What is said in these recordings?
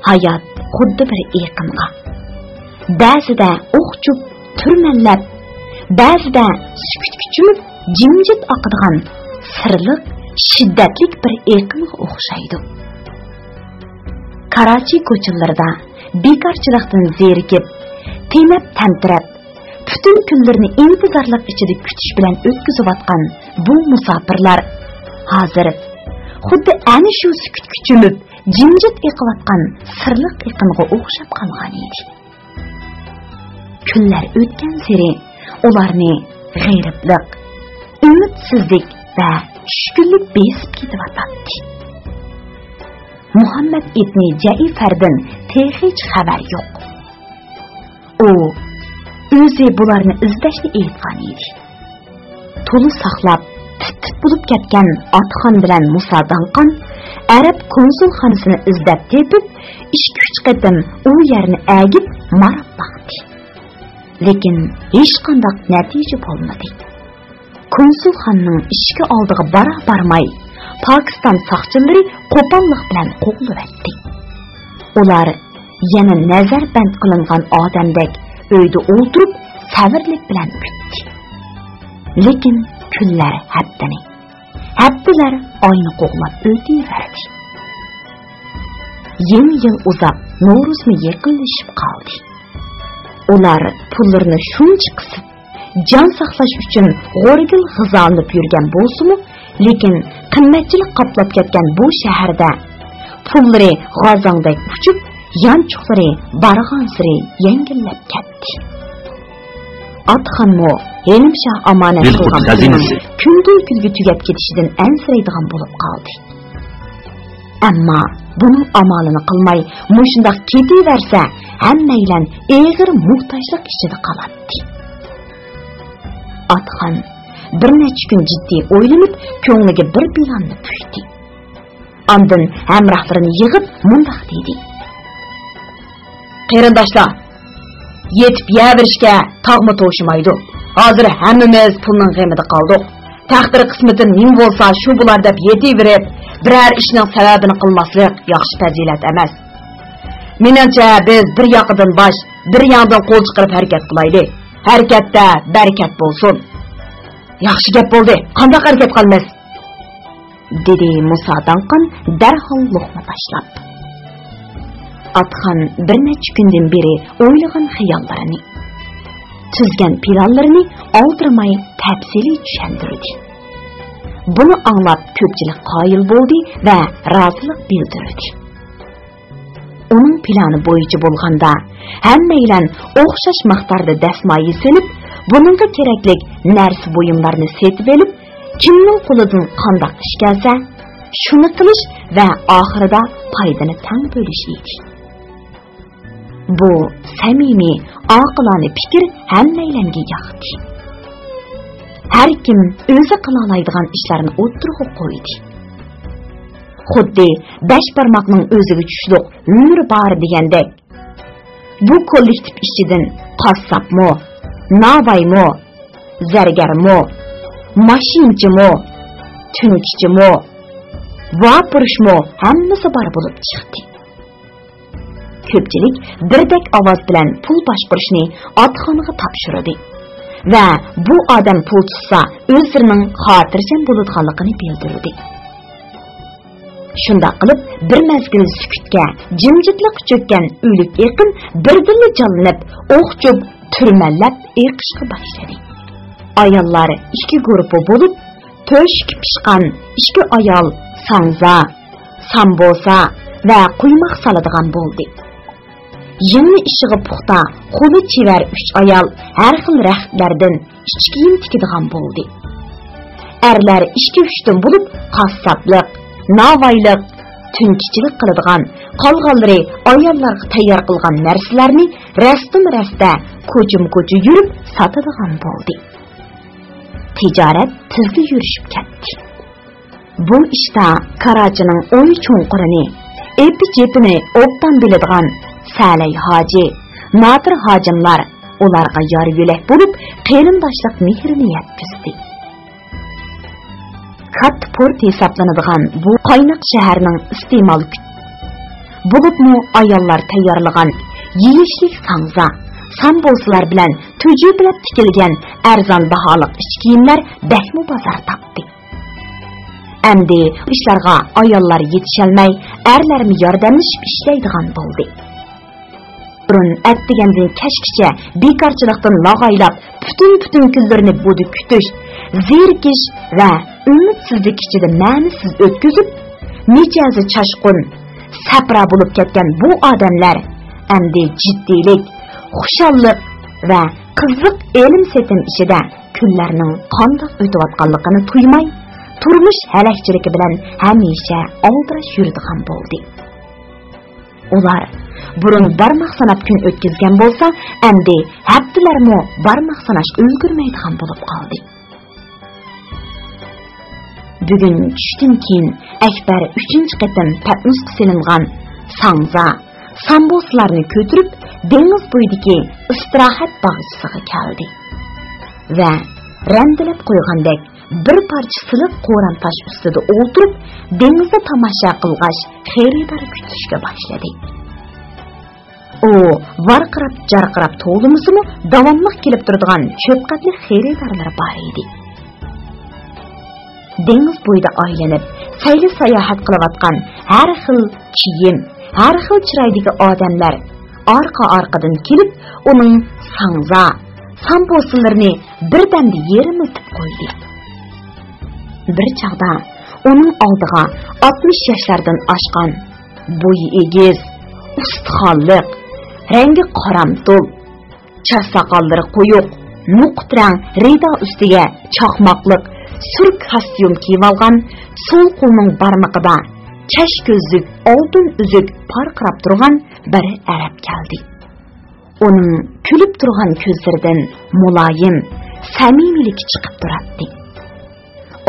hayot xuddi bir eqinga. Ba'zida o'qchub, turmallab, ba'zida sukutga cho'mib, jimjit oqadigan sirliq, shiddatli bir eqinga o'xshaydi. Karachi ko'chalarida bekorchilikdan zerikib, tenab tantirab, butun kunlarini intizorlik ichida kutish bilan o'tkazayotgan bu musofirlar hozir xuddi ana shu sukutga cho'mib, jimjit eqiyotgan sirliq eqinga o'xshab qolgan edi. Kunlar o'tgan sari ularni g'ayriblik, umidsizlik va tushkunlik besib ketyapti. Muhammad ibn Jaifardan hech xabar yo'q. U o'zi bularni izlashni aytgan edi. To'li saqlab, titib bo'lib ketgan Atxon bilan Musa Danqon Arab konsulxonasini izlab tepib, 2-3 qatim u yerni agib marab baqdi. Lekin hech qanday natija bo'lmadi. Konsulxonaning eshigi oldiga barmay Pokiston soqchilari qo'pollik bilan qo'g'livatdi. Ular yana nazar band qilingan odamdek uyda o'tirib, sabrlik bilan kutdi. Lekin kunlar haftalar oyni qo'g'lab o'taverdi. Yangi yil uzab, Navro'zni yaqinlashib qoldi. Ular pullarni shuncha qisib, jon saqlash uchun g'o'rgil g'izolanib yurgan bo'lsa-mu, lekin qimmatchilik qoplab ketgan bu shaharda pullari g'ozongdek uchib, yanchuqlari barg'on siri yengillab ketdi. Atxonmo Elimshah omonat qilgan kundan kunga tugab ketishidan ansiraydigan bo'lib qoldi. Ammo buning amalini qilmay, mushundaq ketaversa, hammaylan eg'ir muhtojlik ichida qoladi. Atxon bir necha kun jiddiy o'ylanib, ko'ngliga bir planni pishdi. Ondan hamrohlarini yig'ib mundaq dedi: "Qarindoshlar, yetib yaverishga tog'mi to'shimaydi. Hozir hammamiz pulning g'amida qoldik. Taqdir qismatin nim bo'lsa shu bular deb yetaverib, biror ishning sababini qilmaslik yaxshi fazilat emas. Menimcha biz bir yoqdan bosh, bir yoqdan qo'l chiqarib harakat qilaylik. Harakatda barakat bo'lsin." "Yaxshi gap bo'ldi. Qanday harakat qilamiz?" dedi Musa Danqon darhol luqma tashlab. Atxon bir necha kundan beri o'ylagan xiyollarini, tuzgan planlarini oldirmay tafsiliy tushuntirdi. Buni anglab ko'pchilik qoyil bo'ldi va rozilik bildirdi. Uning plani bo'yicha bo'lganda hammaylar o'xshash miqdorda dasmoyi silib, buningga keraklik narsa buyumlarni setib olib, kimning qo'lidan qanday ish kelsa, shuni qilish va oxirida foydani tang bo'lish edi. Bu samimiy, oqilona fikr hammaylarga yoqdi. Har kim o'zi qila oladigan ishlarni o'ttirib qo'ydi. Xuddi 5 barmoqning o'ziga tushliq umri bor degandek, bu kollektiv ishidan qassobmi, navaymi, zargarmi, mashinchimi, tunkichimi, vapurishmi hammasi bor bo'lib chiqdi. Ko'pchilik birdek ovoz bilan pul boshqarishni Atxonga topshirdi va bu odam pul tutsa o'zining xotirjam bo'ladiganligini bildirdi. Shunda qilib bir mazgil sukutga, jimjitlik cho'kkan o'lik eqin birdinli jonlanib, o'qchub, turmallab eqishga boshladi. Ayollar 2 guruh bo'lib, to'shik pishqan 2 ayol sanza, sambosa va quymoq soladigan bo'ldi. Yeni ishiga puxta, qo'li chevar 3 ayol har xil raxtlardan ichki kiyim tikadigan bo'ldi. Erlar 2-3 bo'lib qassoblik, navaylik, tunkichilik qiladigan, qolganlari ayollarga tayyor qilgan narsalarni rastim-rasta ko'chim-ko'cha yurib sotadigan bo'ldi. Tijorat tezda yurishib ketdi. Bu ishda Karachining o'y cho'nqirini, epi-jepini obdan biladigan Salay hoji, Nadir hojimlar ularga yor yo'lak bo'lib, qarindoshlik mehrini yetkazdi. Katta port hisoblanadigan bu qaynoq shaharning iste'mol bulupmu ayollar tayyorlagan yeyishlik sangza, sambo'slar bilan tujublat tikilgan arzon baholiq ish kiyimlar bakmu bozor topdi. Endi ishlarga ayollar yetisholmay, erlarmi yordamlashib ishlaydigan bo'ldi. Burun atdigandan kashkicha bekorchilikdan lag'aylab, butun kunlarini bo'di kutish, zerikish va umidsizlik ichida ma'nisiz o'tkazib, nechazi chashqun, sapra bo'lib ketgan bu odamlar endi jiddiylik, xushallik va qiziq ilm setim ishida kunlarning qanday o'tayotganligini tuymay, turmush halakchiligi bilan hamisha oldirash yuradigan bo'ldi. Ular burun barmoq sanab kun o'tkazgan bo'lsa, endi haftalarmi barmoq sanashga ulgurmaydigan bo'lib qoldi. Bugun tushdan keyin Akbar 3-qatim Patmusga selingan sangza, samboslarni ko'tirib dengiz bo'yidagi istirohat bog'chisiga keldi va randilab qo'ygandek bir parcha siliq qo'ram tosh ustida o'tirib dengizda tomosha qilg'ash xaridor kutishga boshladi. U varqirab jarqirab to'g'limisimi davomli kelib turadigan cho'pqatli xaridorlar bor edi. Dengiz bo'yida aylanib sayli sayohat qilayotgan har xil kiyim, har xil chiroydagi odamlar orqa-orqadan kelib uning sangza, sambo'slarni birdamda yeritib qo'ydi. Bir chaqda uning oldiga 60 yoshlardan oshgan, bo'yi egiz, ustixonliq, rangi qoramtul, chas soqollari quyuq, nuqtrang rido ustiga chaqmoqliq surk kostyum kiyib olgan, so'l qo'lning barmog'ida chash ko'zlik, oltin uzuk parqirab turgan bir arab keldi. Uning kulib turgan ko'zlaridan muloyim, samimiylik chiqib turardi.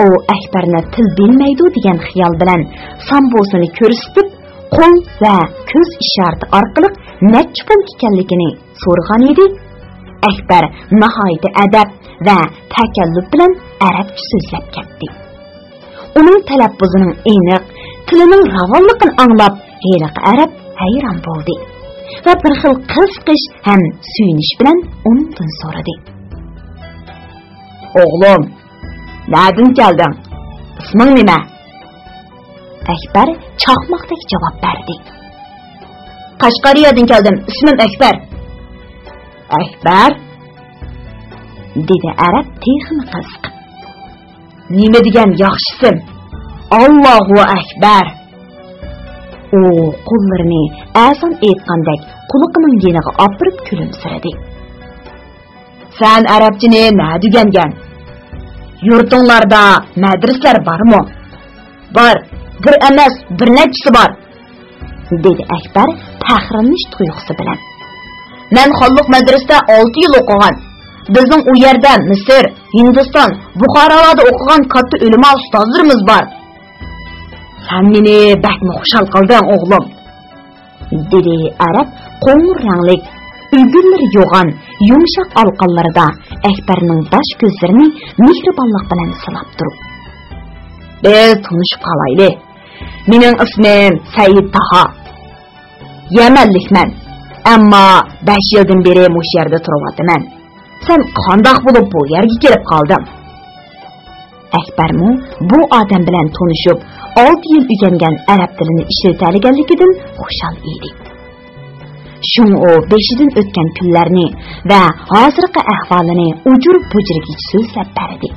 O Akbarni til bilmaydi degan xiyol bilan sambosini ko'rsatib, qo'l va ko'z ishorati orqali necha pul ekanligini so'ragan edi. Akbar nihoyat adab va takalluf bilan arabcha so'zlab ketdi. Uning talaffuzining aniq, tilining ravonligini anglab, heliq arab hayron bo'ldi va bir xil qiziqish ham suyunish bilan undan so'radi. O'g'lim, nereden geldin? İsmin nima? Akbar chaqmoqdek javob berdi. Qashqariyadan keldim, ismim Akbar. Akbar? Dedi arab texni qiziqib. Nima degan yaxshisin? Allohu Akbar. U qo'llarini azon aytgandek quliqining yeniga opirib kulimsiradi. Sen arabchini nima degangan? Yurtinglarda madrasalar bormi? Bor, bir emas, bir nechisi bor, dedi Akbar faxrlanish tuyg'usi bilan. Men xalq madrasada 6 yil o'qigan. Bizning u yerda Misr, Hindiston, Buxoroda o'qigan katta ulamo ustozlarimiz bor. Sen meni bakmi xushal qilding, o'g'lim, dedi arab qo'ng'ir ranglik, ülgünleri yoğan, yumuşak alqanlarida Akbarning bosh ko'zlarini mehribonlik bilan silab turib. Biz tanishib qolayli. Mening ismim Said Taha. Yamanlikman. Ammo 5 yildan beri mush yerda turayotiman. Sen qandoq bo'lib bu yerga kelib qolding? Akbarmu bu odam bilan tanishib, 6 yil o'rgangan arab tilini ishlatganligidan xushal edi. Şun o 5'den ötken kunlarni ve hozirgi ahvolini ujur-bujurga so'zlab berdi.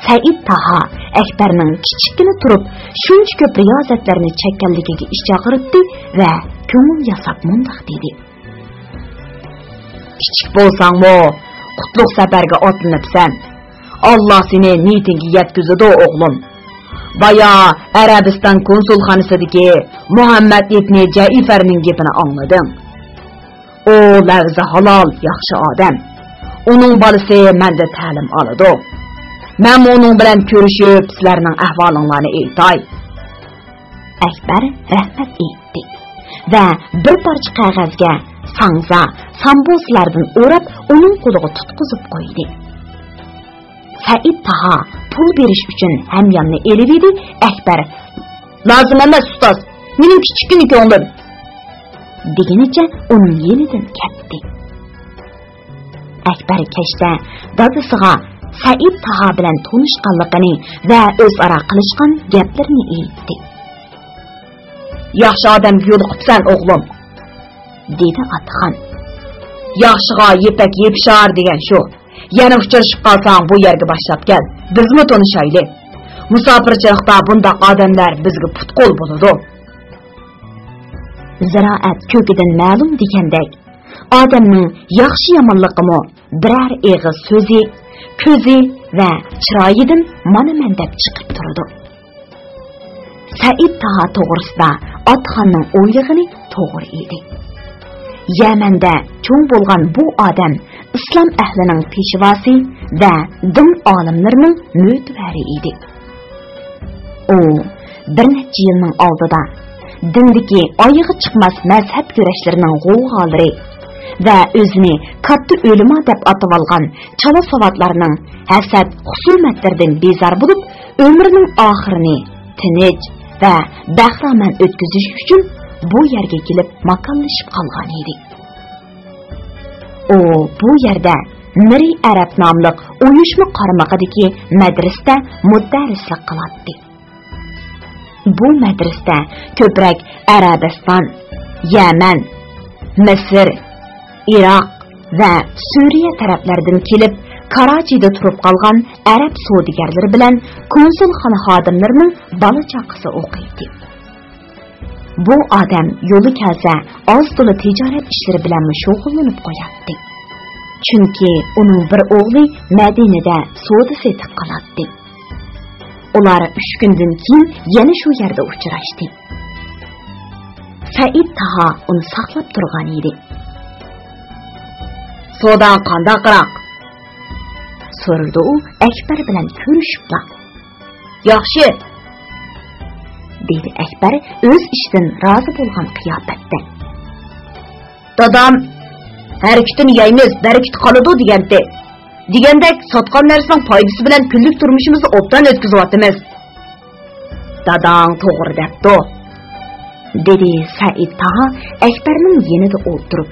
Said Taha Akbarning kichikini turib, shuncha ko'p riyozatlarni chekkanligiga ish chaqirdi va ko'ngil yasab mundaq dedi. Kichik bo'lsangmi, qutlug' safarga otlanibsan. Alloh seni niyatingga yetkazadi, o'g'lim. Baya Arabiston konsulxonasidagi Muhammad ibn Jaifarning gapini angladim. O lafzi halol, yaxshi odam. Uning bolasi menda ta'lim oladi. Men uning bilan ko'rishib, sizlarning ahvolinglarni aytay. Akbar rahmat aytdi va bir parcha qog'ozga sangza, samboslardan o'rab, uning qo'liga tutqizib qo'ydi. Said Taha pul berish uchun hamyonni elib edi. Akbar, "Lozim emas ustoz, mening kichkina ko'nglim degenicha uning yenidan ketdi. Akbar kechda dadasiga Said Taha bilan tanishganligini va o'zaro qilishgan gaplarini aytdi. Yaxshi odamga yo'liqibsan o'g'lim, dedi Ataxon. Yaxshiga yepak yepishar degan shu. Yana uchrashib qolsang bu yerga boshlab kel, bizmi tanishaylik. Musofirchilikda bundaq odamlar bizga putqo'l bo'ladi. Ziroat ko'kidan ma'lum degandek, odamning yaxshi yomonligimi biror eg'iz so'zi, ko'zi va chiroyidan mana men deb chiqib turadi. Said Taha to'g'risida Ataxonning o'ylig'ini to'g'ri edi. Yamanda cho'ng bo'lgan bu odam islom ahlining peshvosi va din olimlarining mo'tvari edi. U bir necha yilning oldida dindagi oyig'i chiqmas mazhab kurashlarining g'o'g'alari va o'zini katta o'lima deb atib olgan chala savodlarning hasad husumatlaridan bezor bo'lib, umrining oxirini tinch va bahramand o'tkazish uchun bu yerga kelib makonlashib qolgan edi. U bu yerda Miri Arab nomli uyushma qaramog'idagi madrasada mudarrislik qiladi. Bu madrasada ko'proq Arabiston, Yaman, Misr, Iroq va Suriya taraflaridan kelib, Karachida turib qolgan arab savdogarlari bilan konsulxona xodimlarining bola chaqasi o'qiydi. Bu odam yo'li kelsa oz-to'la tijorat ishlari bilan shug'ullanib qo'yadi. Chunki uning bir o'g'li Madinada savdo setib qoladi. Ular 3 kundan keyin yana shu yerda uchrashdi. Said Taha uni saqlab turgan edi. "Savdo qandaqroq?" so'radi u Akbar bilan ko'rishibla. "Yaxshi", dedi Akbar o'z ishidan rozi bo'lgan qiyofatda. "Dadam harakatini yaymiz, barakit qoladi degandi. Degandek sotgan narsaning foydasi bilan kunlik turmushimizni obdan o'tkazyapmiz." "Dadang to'g'ri debdi", dedi Said Taha Akbarning yonida o'tirib.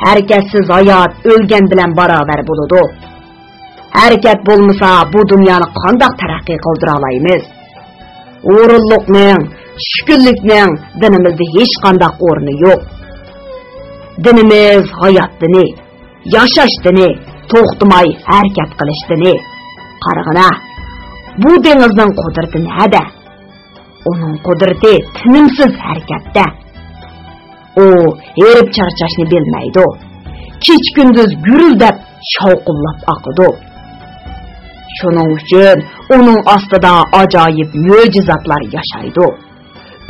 "Harakatsiz hayot o'lgan bilan barobar bo'ladi. Harakat bo'lmasa bu dunyoni qandoq taraqqiy qildira olamiz? O'rinliqning, tushkunlikning dinimizda hech qanday o'rni yo'q. Dinimiz hayot dini, yashash dini, to'xtamay harakat qilish dini. Qarag'ina, bu dengizning qudrati nada? Uning qudrati tinimsiz harakatda. U erib charchashni bilmaydi. Kech-kunduz guruldab shovqullab oqidi. Shuning uchun uning ostida ajoyib mo'jizatlar yashaydi.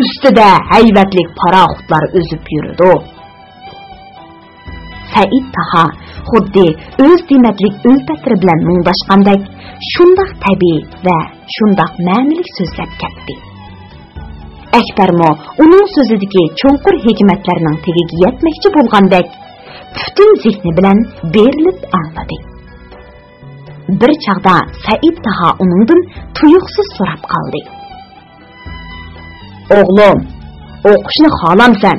Ustida haybatlik paraxutlar o'zib yuradi." Said Taha xuddi o'z demaklik ulfatri bilan mungdashgandek shundoq tabiiy va shundoq ma'nilik so'zlab ketdi. Akbarmo uning so'zidagi cho'nqur hikmatlarning tagiga yetmoqchi bo'lgandek butun zehni bilan berilib angladi. Bir chaqda Said Taha uningdan tuyuqsiz so'rab qoldi. "O'g'lim, o'qishni xohlamsan?"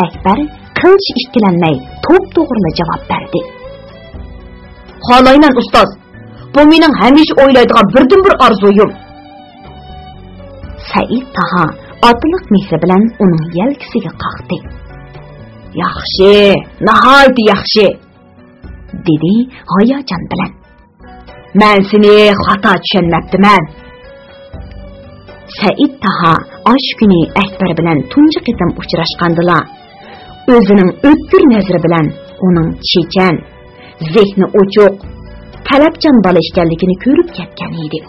Akbar qilch ikkilanmay to'p-to'g'ri javob berdi. "Xohlayman ustoz. Bu mening hamisha o'ylaydigan birdan-bir orzuyim." Said Taha otliq mehri bilan uning yelkasiga qoqdi. "Yaxshi, nihoyat yaxshi", dedi hayajon bilan. "Men seni xato tushunmabdiman." Said Taha osh kuni Akbar bilan tunji qitim uchrashgandilar. O'zining o'tkir nazari bilan uning chechan, zehni ochiq, talabchan bola ekanligini ko'rib ketgan edi.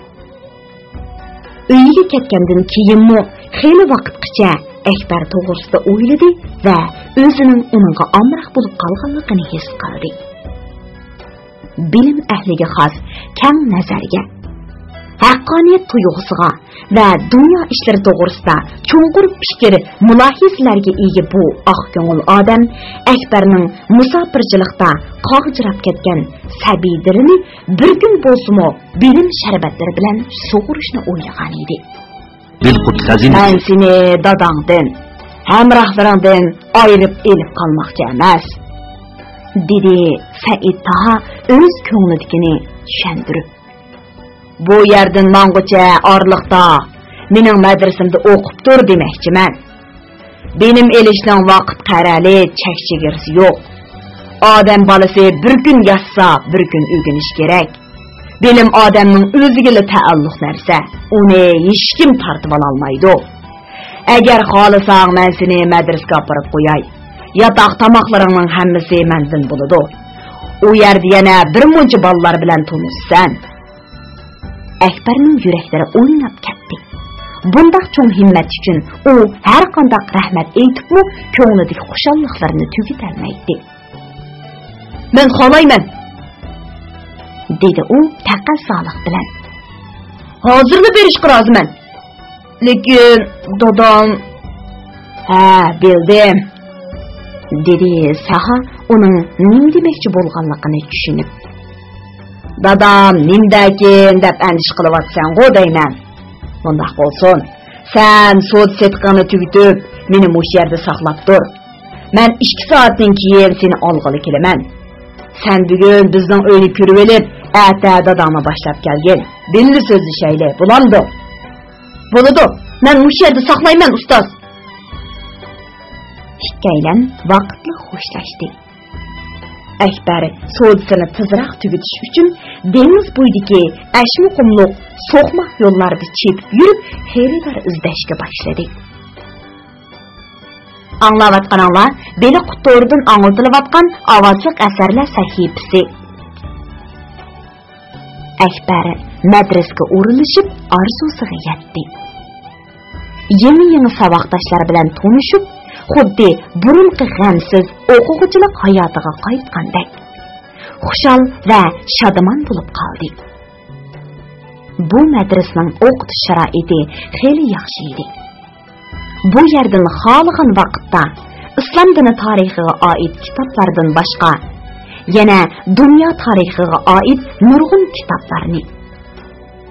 Uyiga ketgandan keyinmi xeyli vaqtgacha Akbar to'g'risida o'yladi va o'zining uningga omroq bo'lib qolganligini his qildi. Bilim ahliga xos kang nazarga, haqqoniyat tuyg'usiga va dunyo ishlari to'g'risida cho'nqur fikr mulohizlarga ega bu oq ko'ngil odam Akbarning musofirchilikda qog'jirab ketgan sabiy dilini bir kun bo'lsa-mu bilim sharbatlari bilan sug'urishni o'ylagan edi. Dilqut xazinasi. Men seni dadangdan, hamrohlaringdan ayirib elib qalmoqchi emas, dedi Said Taha o'z ko'nglidagini tushuntirib. Bu yerdan mang'ucha orliqda mening madrasamda o'qib tur demoqchiman. Benim elishning vaqt qarali chek-chegirsi yo'q. Odam bolasi bir kun yatsa, bir kun o'rganish kerak. Benim odamning o'ziga ta'alluq narsa, uni hech kim tortib olmaydi. Agar xohlasang, men seni madrasaga olib qo'yay. Yotoq tomoqlaringning hammasi mendan bo'ladi. U yerda yana bir muncha bolalar bilan tanishsan. Akbarning yuraklari o'ynab ketdi. Bundaq cho'ng himmat uchun u har qanday rahmat aytibmi, ko'nglidagi xushalliqlarni tugatolmaydi. Men xohlayman, dedi u taqasoliq bilan. Hozirda berishga roziman. Lekin dadam, ha, bildim, dedi Saha uning nim demoqchi bo'lganligini tushunib. Dadam nimdakin deb andish qilyapsan-ku deyman. Bundaq bo'lsin, sen sud setqini tugatib, meni bu yerda saqlab tur. Men 2 soatdan keyin seni olg'ili kelaman. Sen bugun bizning uyni ko'rib elib, ata dadamni boshlab kelgin. Billi so'zlashayli, bo'lamdi? Bo'ladi. Men bu yerda saqlayman, ustoz. Ikkaylan vaqtli xo'shlashdi. Akbar so'zini tezroq tugatish uchun dengiz bo'yidagi ashmu qumliq so'qmoq yo'llarda chepib yurib, xaridor izlashga boshladi. Anglayotganinglar beli qutoridan anglatilayotgan ovozliq asarlar sahifasi. Akbar madrasaga o'rinlashib, orzusiga yetdi. Yangi saboqdoshlar bilan tanishib, xuddi burunqi g'amsiz o'quvchilik hayotiga qaytgandek xushal va shodmon bo'lib qoldi. Bu madrasaning o'qitish sharoiti xeyli yaxshi edi. Bu yerdan xohlagan vaqtda islom dini tarixiga oid kitoblardan boshqa yana dunyo tarixiga oid nurg'un kitoblarni,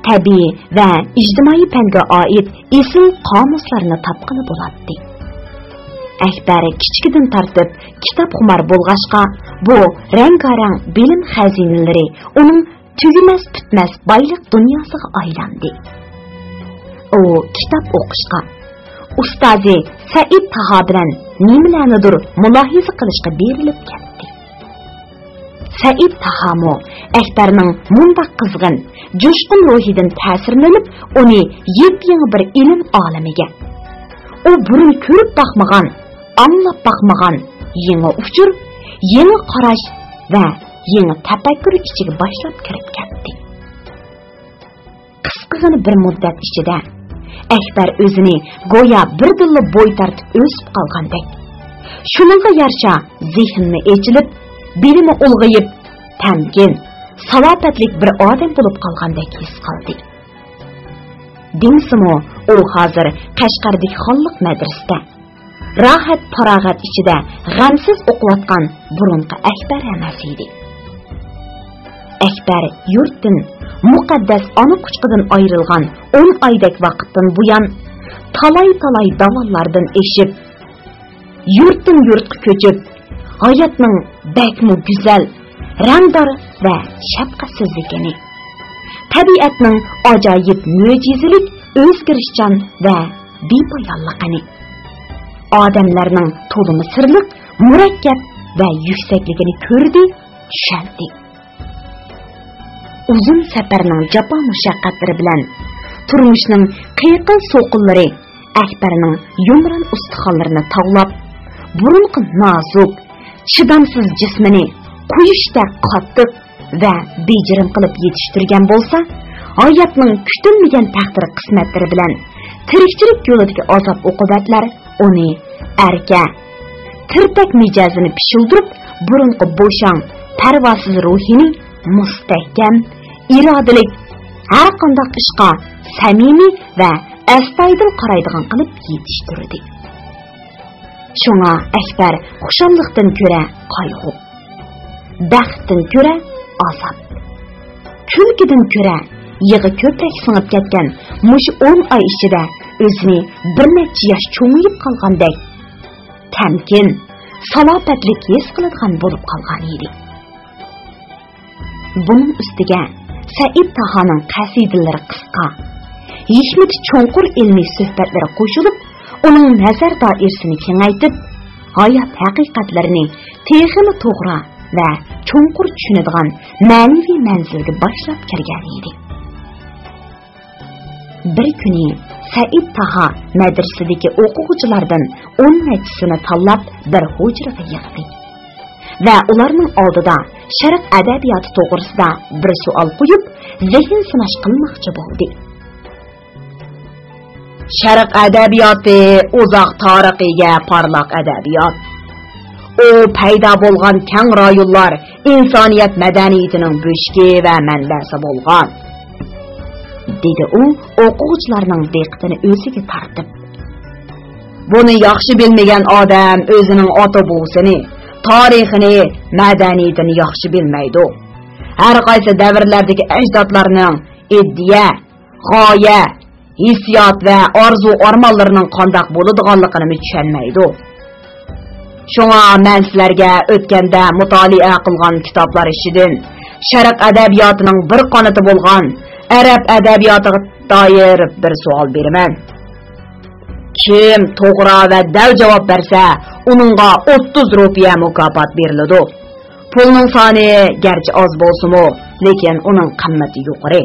tabiiy va ijtimoiy fanga oid esil qomuslarni topqili bo'ladi. Akbar kichkidan tartib kitob xumar bo'lg'ashqa, bu rang-garang bilim xazinalari uning tugimas tutmas boylik dunyosiga aylandi. U kitob o'qishga, ustozi Said Taha bilan nimalarnidir mulohiza qilishga berilib ketdi. Said Tahamo Akbarning mundaq qizg'in, jo'shqin ruhidan ta'sirlanib, uni yep-yangi bir ilm olamiga, u burun ko'rib boqmagan, anglab boqmagan yangi uchur, yangi qarash va yangi tafakkur ichiga boshlab kirib ketdi. Qisqagina bir muddat ichida Akbar o'zini go'yo bir dilla bo'y tortib o'sib qolgandek, shuningga yarasha zehni ochilib, bilimi ulg'ayib, tamkin, salobatlik bir odam bo'lib qolgandek his qildi. Dinsimo u hozir Qashqardagi xonliq madrasada rahat farog'at ichida g'amsiz o'qiyotgan burunqi Akbar emas edi. Akbar yurtdan, muqaddas ona quchqidan ayrilgan 10 oydak vaqtdan buyon talay-talay davollardan eshib, yurtdan yurtga ko'chib, hayotning bakmu go'zal, rangdor va shafqatsizligini, tabiatning ajoyib mo'jizalik, o'zgarishchan va bepoyonligini, odamlarning to'limi sirliq, murakkab va yuksakligini ko'rdi, tushundi. Uzun safarning jafo mushaqqatlari bilan turmushning qiyiqil so'qinlari Akbarning yumron ustixonlarini tavlab, burunqi nozik, chidamsiz jismini quyishdek qattiq va bejirim qilib yetishtirgan bo'lsa, hayotning kutilmagan taqdir qismatlari bilan tirikchilik yo'lidagi azob uqubatlar uni arka, tirtak mijozini pishildirib, burunqi bo'shang, parvosiz ruhini mustahkam, irodalik, har qanday ishqa samimiy va astoydil qaraydigan qilib yetishtirdi. Shunga Akbar xushallikdan ko'ra qayg'u, baxtdan ko'ra azob, kulkidan ko'ra yig'i ko'prak singib ketgan mush 10 oy ichida o'zini bir necha yosh cho'ng'ib qolgandek tamkin, salopatlik his qiladigan bo'lib qolgan edi. Buning ustiga Said Tahoning qasidalari qisqa, hikmati cho'nqur ilmiy suhbatlari qo'shilib, uning nazar doirasini kengaytib, hayot haqiqatlarini texnik to'g'ri va cho'nqur tushunadigan ma'naviy manzilga boshlab kirgan edi. Bir kuni Said Taho madrasadagi o'quvchilardan 10 nachisini tanlab bir hujraga yig'di va ularning oldida sharq adabiyoti to'g'risida bir savol qo'yib, zehn sinash qilmoqchi bo'ldi. Sharq adabiyoti uzoq tarixiga parlaq adabiyot. U paydo bo'lgan keng rayonlar insoniyat madaniyatining bo'shki va manbasi bo'lgan, dedi u o'quvchilarning diqqatini o'ziga tortib. Buni yaxshi bilmagan odam o'zining ota-bobosini, tarixini, madaniyatini yaxshi bilmaydi. Har qaysi davrlardagi ajdodlarning iddiya, g'oya, hissiyot va orzu-armonlarining qandoq bo'ladiganligini tushunmaydi. Shunga men sizlarga o'tganda mutolaa qilgan kitoblar ishidan sharq adabiyotining bir qanoti bo'lgan arab adabiyotiga doir bir savol beraman. Kim to'g'ri va dal javob bersa, uningga 30 rupiya mukofot beriladi. Pulning soni garchi oz bo'lsa-mu, lekin uning qimmati yuqori.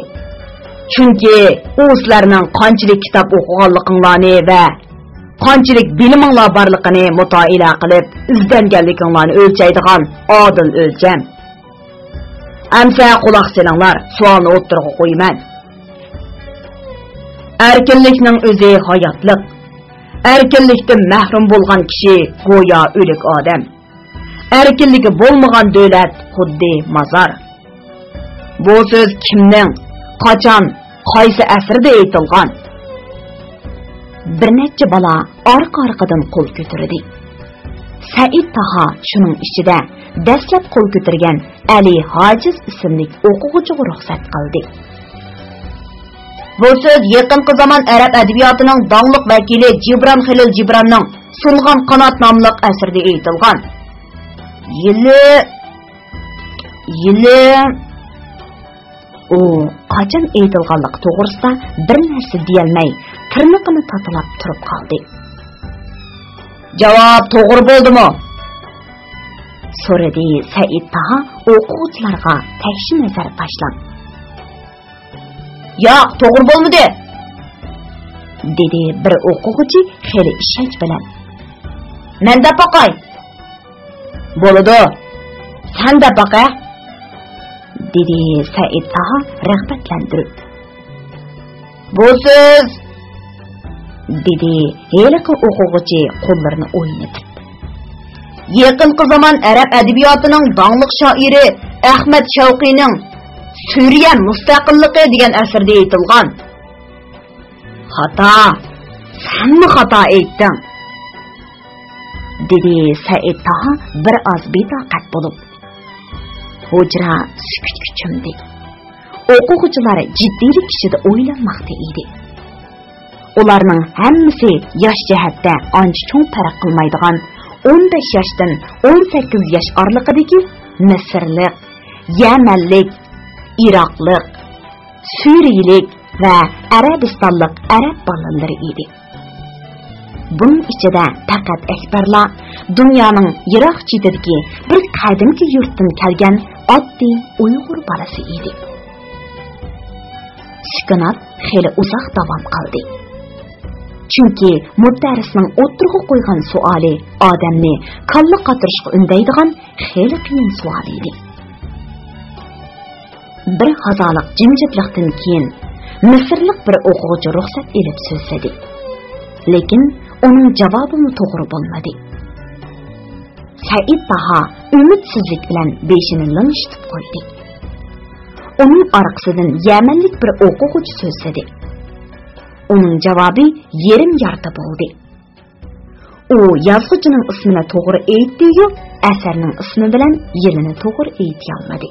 Chunki u sizlarning qanchalik kitob o'qiganliginglarni va qanchalik biliminglar borligini mutolaa qilib, izlanganliginglarni o'lchaydigan odil o'lcham. Amsa quloq solinglar, savolni o'ttirib qo'yman. Erkinlikning o'zi hayotlik. Erkinlikdan mahrum bo'lgan kishi go'yo o'lik odam. Erkinligi bo'lmagan davlat xuddi mazar. Bu so'z kimning, qachon, qaysi asrda aytilgan? Bir necha bola orqa-orqadan qo'l ko'tardi. Said Taho shuning ichida dastlab qo'l ko'targan Ali Hojiz ismli o'quvchiga ruxsat qildi. Bu so'z yaqinqi zamon arab adabiyotining dongliq vakili Jibron Xilil Jibronning Sulg'on qanot nomli asrida aytilgan. Yili u qachon aytilganligi to'g'risida bir narsa deyolmay, tirnoqini tatilab turib qoldi. Javob to'g'ri bo'ldimi? so'radi Said Taho o'quvchilarga tekshir nazar tashlab. Yo'q, to'g'ri bo'lmadi, dedi bir o'quvchi xeli ishonch bilan. Menda boqay. Bo'ladi. Senda boqa, dedi Said Taho rag'batlantirib. Bu so'z, dedi heliqi o'quvchi qo'llarini o'ynatib. Yaqinqi zamon arab adabiyotining dongliq shoiri Ahmad Shavqiyning Suriya mustaqilligi degan asarda aytilgan. Xato. Senmi xato aytding, dedi Said Taho bir oz betoqat bo'lib. Hujra sukutga cho'mdi. O'quvchilar jiddiylik ichida o'ylanmoqda edi. Ularning hammasi yosh jihatda ancha cho'ng farq qilmaydigan 15 yoshdan 18 yosh oralig'idagi Misrlik, Yamanlik, Iroqlik, Suriyalik va Arabistonlik arab bolalari edi. Bunun ichida faqat akbarlar dunyoning yiroq chetidagi bir qadimgi yurtdan kelgan oddiy Uyg'ur bolasi edi. Sukunat xeyli uzoq davom qildi. Chunki mudarrisning o'tirg'i qo'ygan savoli odamni kalla qatirishga undaydigan xeyli qiyin savol edi. Bir hazoliq jimjitlikdan keyin Misrlik bir o'quvchi ruxsat elib so'zladi. Lekin uning javobi to'g'ri bo'lmadi. Said Taho umidsizlik bilan beshini lingshitib qo'ydi. Uning orqasidan Yamanlik bir o'quvchi so'zladi. Uning javobi yerim yarda bo'ldi. U yozuvchining ismini to'g'ri aytdi-yu, asarning ismi bilan yilini to'g'ri aytay olmadi.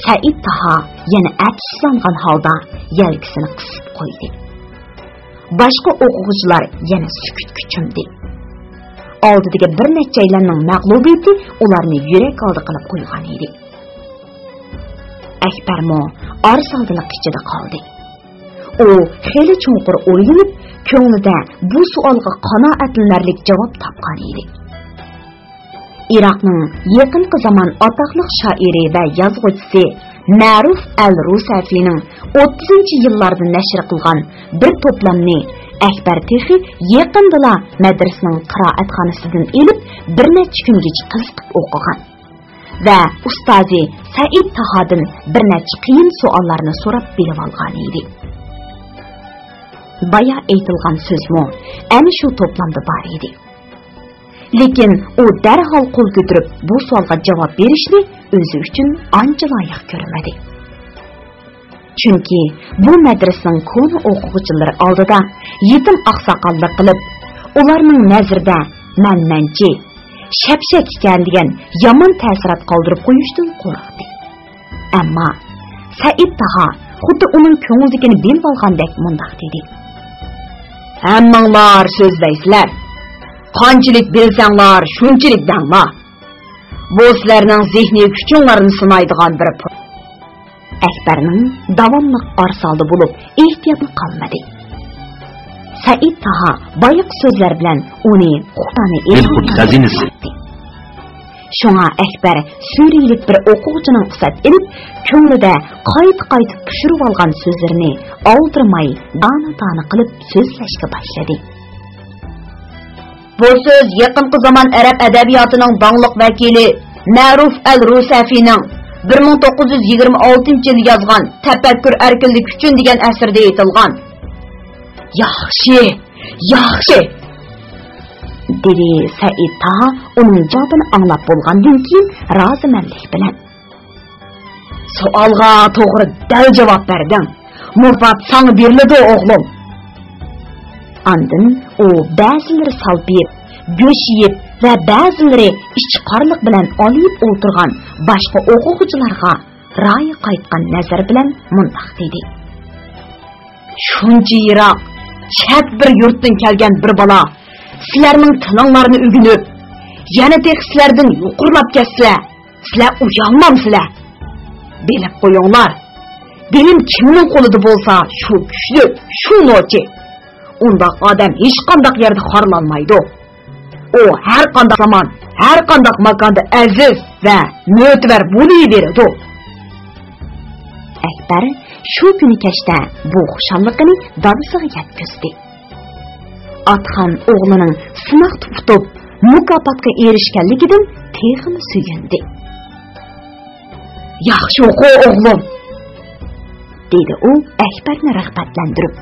Said Taho yana afsuslangan holda yelkasini qisib qo'ydi. başqa o'quvchilar yana sukutga cho'mdi. Oldidagi bir necha aylanning mag'lubiyati ularni yurak oldi qilib qo'ygan edi. Akbarmo arsaldiliq ichida qoldi. U xeyli cho'nqur o'ylanib, ko'nglida bu savolga qanoatlanarlik javob topgan edi. Iroqning yaqinqi zamon atoqli shoiri va yozuvchisi Ma'ruf al-Rusafining 30-yillarda nashr qilgan bir to'plamni Akbar texi yaqindala madrasaning qiroatxonasidan elib bir necha kungacha qiziqib o'qigan va ustozi Said Tahodan bir necha qiyin savollarni so'rab bilib olgan edi. Baya aytilgan so'zmo ana shu to'plamda bor edi. Lekin u darhol qo'l ko'tarib bu savolga javob berishni o'zi uchun ancha loyiq ko'rmadi. Chunki bu madrasaning ko'ni o'quvchilari oldida yetim oqsoqollik qilib, ularning nazarida manmanchi, shapshak ekan degan yomon ta'sirat qoldirib qo'yishdan qo'rqdi. Ammo Said Taha xuddi uning ko'ngildagini bilib olgandek mundoq dedi: "Hammanglar so'zlaysizlar. Qanchalik bilsanglar, shunchalik danglar. Bu sizlarning zehniy kuchinglarni sinaydigan bir pul." Akbarning davomli arsalda bo'lib, ehtiyotni qolmadi. Said Taha boyiq so'zlar bilan uni Xudoning ilhom xazinasi. Shunga Akbar Suriyalik bir o'quvchining qisat elib, ko'nglida qayta pishirib olgan so'zlarini oldirmay, dana qilib so'zlashga boshladi. Bu so'z yaqinqi zamon arab adabiyotining dongliq vakili Ma'ruf al-Rusafining 1926-yil yozgan Tafakkur erkinlik uchun degan asarda aytilgan. Yaxshi, dedi Said Taha uning javobini anglab bo'lgandan keyin rozimanlik bilan. Savolga to'g'ri dal javob berding. Murvat sana beriladi o'g'lim. Andin u ba'zilari salbiyib, go'shiyib va ba'zilari ishchiqorlik bilan olib o'tirgan boshqa o'quvchilarga ra'yi qaytgan nazar bilan mundoq dedi: "Shuncha yiroq, chat bir yurtdan kelgan bir bola sizlarning tilinglarni o'rganib, yana textlardan yuqurlab ketsa, sizlar uyalmamsizlar? Bilib qo'yinglar. Bilim kimning qo'lida bo'lsa, shu kuchli, shu nochi. Undaq odam hech qanday yerda xorlanmaydi. U har qanday zamon, har qanday makonda aziz va mo'tabar bo'laveradi." Akbar shu kuni kechda bu xushalligini dadasiga yetkazdi. Atxon o'g'lining sinoq tutib, mukofotga erishganligidan texini suyundi. "Yaxshi o'qi o'g'lim", dedi u Akbarni rag'batlantirib.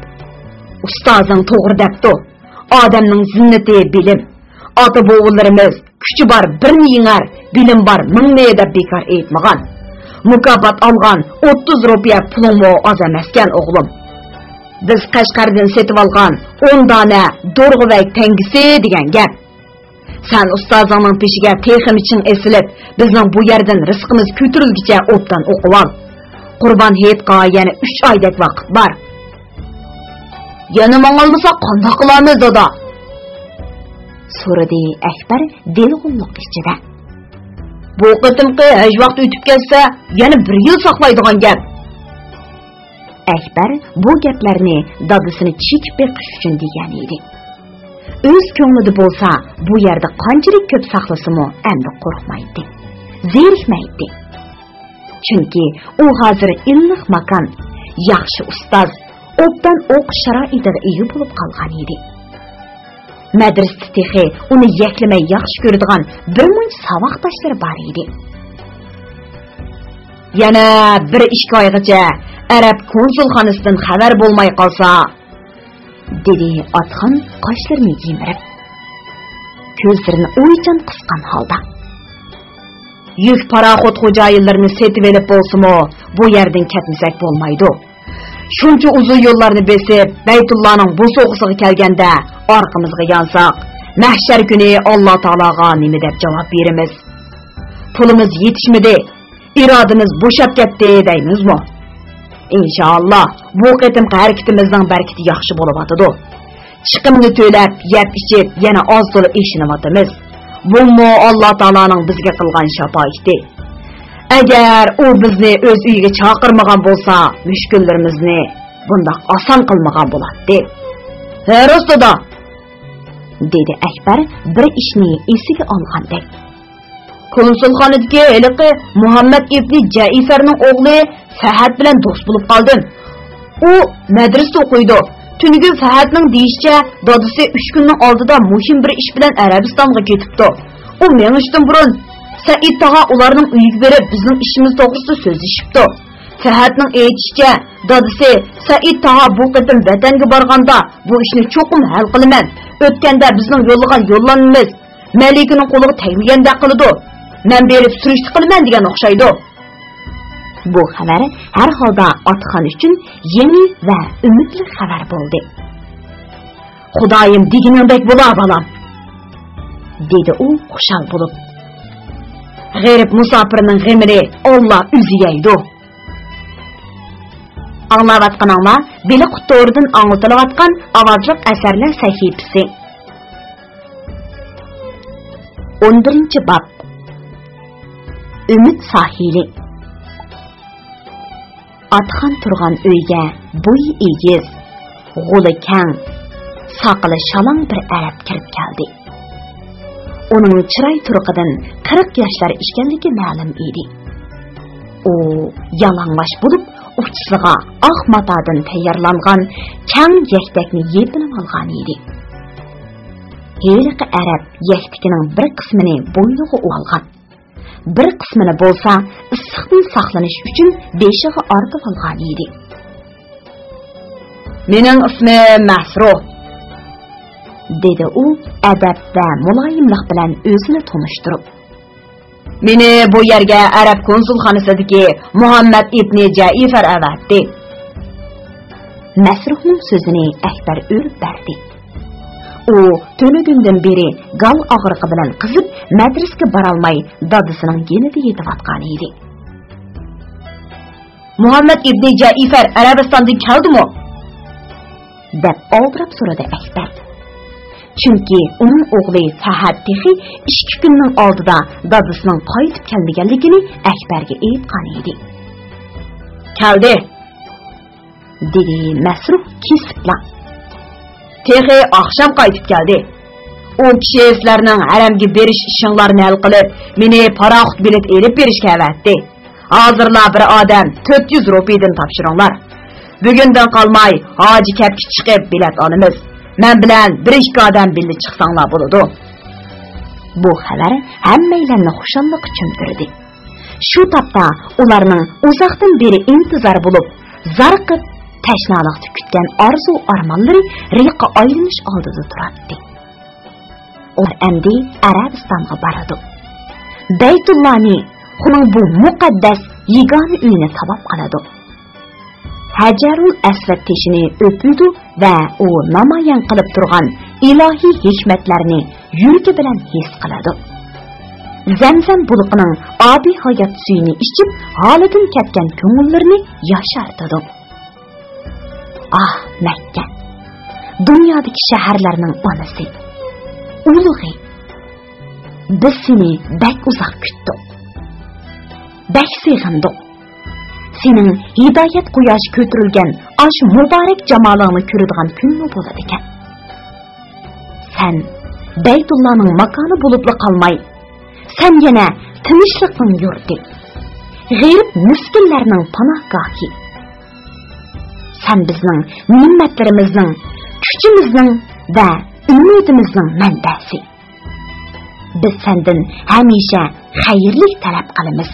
"Ustozing to'g'ri debdi. Odamning zinnati bilim. Ota-bobolarimiz kuchi bor birni yengar, bilim bor mingni deb bekor aytmagan. Mukofot olgan 30 rupiya pulingmi oz emaskan o'g'lim. Biz Qashqardan setib olgan 10 dona do'rg'ivak tangisi degan gap. Sen ustozingning peshiga texim uchun esilib, bizning bu yerdan rizqimiz ko'tarilgicha o'tdan o'qib ol. Qurban hayitga yana 3 oydek vaqt bor. Yana mang'olmasa qanday qilamiz dada?" so'radi Akbar delg'unlik ichida. "Bu qitimqi hech vaqt o'tib ketsa, yana 1 yil saqlaydigan gap." Akbar bu gaplarni dadasini chekib beqish uchun degan edi. O'z ko'nglida bo'lsa, bu yerda qanchalik ko'p saqlasimi, endi qo'rqmaydi, zerikmaydi. Chunki u hozir illiq makon, yaxshi ustoz, obdan o'qish sharoitiga ega bo'lib qolgan edi. Madrasada texi uni yaklamay yaxshi ko'radigan bir muncha saboqdoshlari bor edi. Yana 1-2 oygacha Arab konsulxonasidan xabar bo'lmay qolsa, dedi Atxon qoshlarini yemirib, ko'zlarini o'ychan qisqan holda. "Yuk paraxot xo'jayinlarini setib olib bo'lsa-mo, bu yerdan ketmasak bo'lmaydi. Shuncha uzun yo'llarni besib, Baytullohning bu so'qisiga kelganda orqamizga yansak, mahshar kuni Alloh taologa nima deb javob beramiz? Pulimiz yetishmadi, irodamiz bo'shab ketdi deymizmi? Inshaalloh bu qitimqi harakatimizning barakati yaxshi bo'lib o'tadi. chiqimni to'lab, yeb-ichib, yana oz to'la eshinyapmiz. Bunmi Alloh taolaning bizga qilgan shafoati. Agar u bizni o'z uyiga chaqirmagan bo'lsa, mushkullarimizni bundoq oson qilmagan bo'lardi. Rostda, dedi Akbar bir ishni esiga olgandek. Konsulxonadagi haliqi Muhammad ibn Jaifarning o'g'li Fahad bilan do'st bo'lib qoldim. U madrasada o'qiydi. Tungi Fahadning deyishicha, dadasi 3 kunning oldida muhim bir ish bilan Arabistonga ketibdi. U menishdan burun Said tog'a ularning uyiga berib, bizning ishimiz to'g'risida so'zlashibdi. Fahadning aytishicha, dadasi Said tog'a bu qitim vatanga borganda bu ishni cho'qim hal qilaman. O'tganda bizning yo'llagan yo'llanmamiz Malikaning qo'liga tegmaganda qiladi. Men berib surishti qilaman degan o'xshaydi. Bu xabar har holda Otxon uchun yangi va umidli xabar bo'ldi. Xudoyim deganingdek bo'la bolam, dedi u xushal bo'lib. G'arib musofirning g'amini Alloh o'zi yeydi. Anglayotganinglar Beli Qutoridan anglatilayotgan ovozliq asarlar sahifasi. 11-bob. Umid sahili. Otxon turgan uyga bo'yi egiz, g'uli kang, soqili shalong bir arab kirib keldi. Uning chiroy turqidan 40 yoshlar ekanligi ma'lum edi. U yalang'och bo'lib, uchisiga oq matodan tayyorlangan kang yaktakni yepinib olgan edi. Heliqi arab yaktikining bir qismini bo'yniga olgan. Bir qismini bo'lsa issiqdan saqlanish uchun beshiga ortib olgan edi. Mening ismim Masruh, dedi u adab va muloyimlik bilan o'zini tanishtirib. Meni bu yerga Arab konsulxonasidagi Muhammad ibn Jaifar avatdi. Masruhning so'zini Akbar o'rib berdi. U to'lagundan beri gal og'riqi bilan qizib, madrasaga bora olmay dadasining genida yetayotgan edi. Muhammad ibn Jaifar Arabistondan keldimi? deb oldirab so'radi Akbar. Chunki uning o'g'li Fahad texi 2 kunning oldida dadasining qaytib kelmaganligini Akbarga aytgan edi. Keldi, dedi Masruh kesibla. Texi oqshom qaytib keldi. U kishi sizlarning haramga berish ishinglarni hal qilib, meni paroxut bilet elib berishga avatdi. Hozirlar bir odam 400 rupiyadan topshiringlar. Bugundan qolmay hoji kapga chiqib bilet olamiz. Men bilan 1-2 odam birga chiqsanglar bo'ladi. Bu xabar hammalarni xushallikqa cho'mdirdi. Shu topda ularning uzoqdan beri intizor bo'lib, zarqib tashnalikda kutgan orzu armonlari riqqa aylanish oldida turardi. Ular endi Arabistonga boradi. Baytullohni, uning bu muqaddas yagona uyini tabab qiladi. Hajarul Asvad teshini o'pidi va u namoyon qilib turgan ilohiy hikmatlarni yuragi bilan his qiladi. Zamzam bulqining obi hayot suyini ichib, holidan ketgan ko'ngillarni yoshartadi. Ah, Makka, dunyodagi shaharlarning onasi, ulug'i. Biz seni bak uzoq kutdik. Bak sig'indik. Sening hidoyat quyoshi ko'tarilgan ash muborak jamolingni ko'radigan kunni bo'ladi ekan. Sen Baytullohning makoni bo'lib qolmay, sen yana tinchlikning yurti, g'ayib miskinlarning panohgohi. Sen bizning ne'matlarimizning, kuchimizning va umidimizning manbasi. Biz sendan hamisha xayrlik talab qilamiz.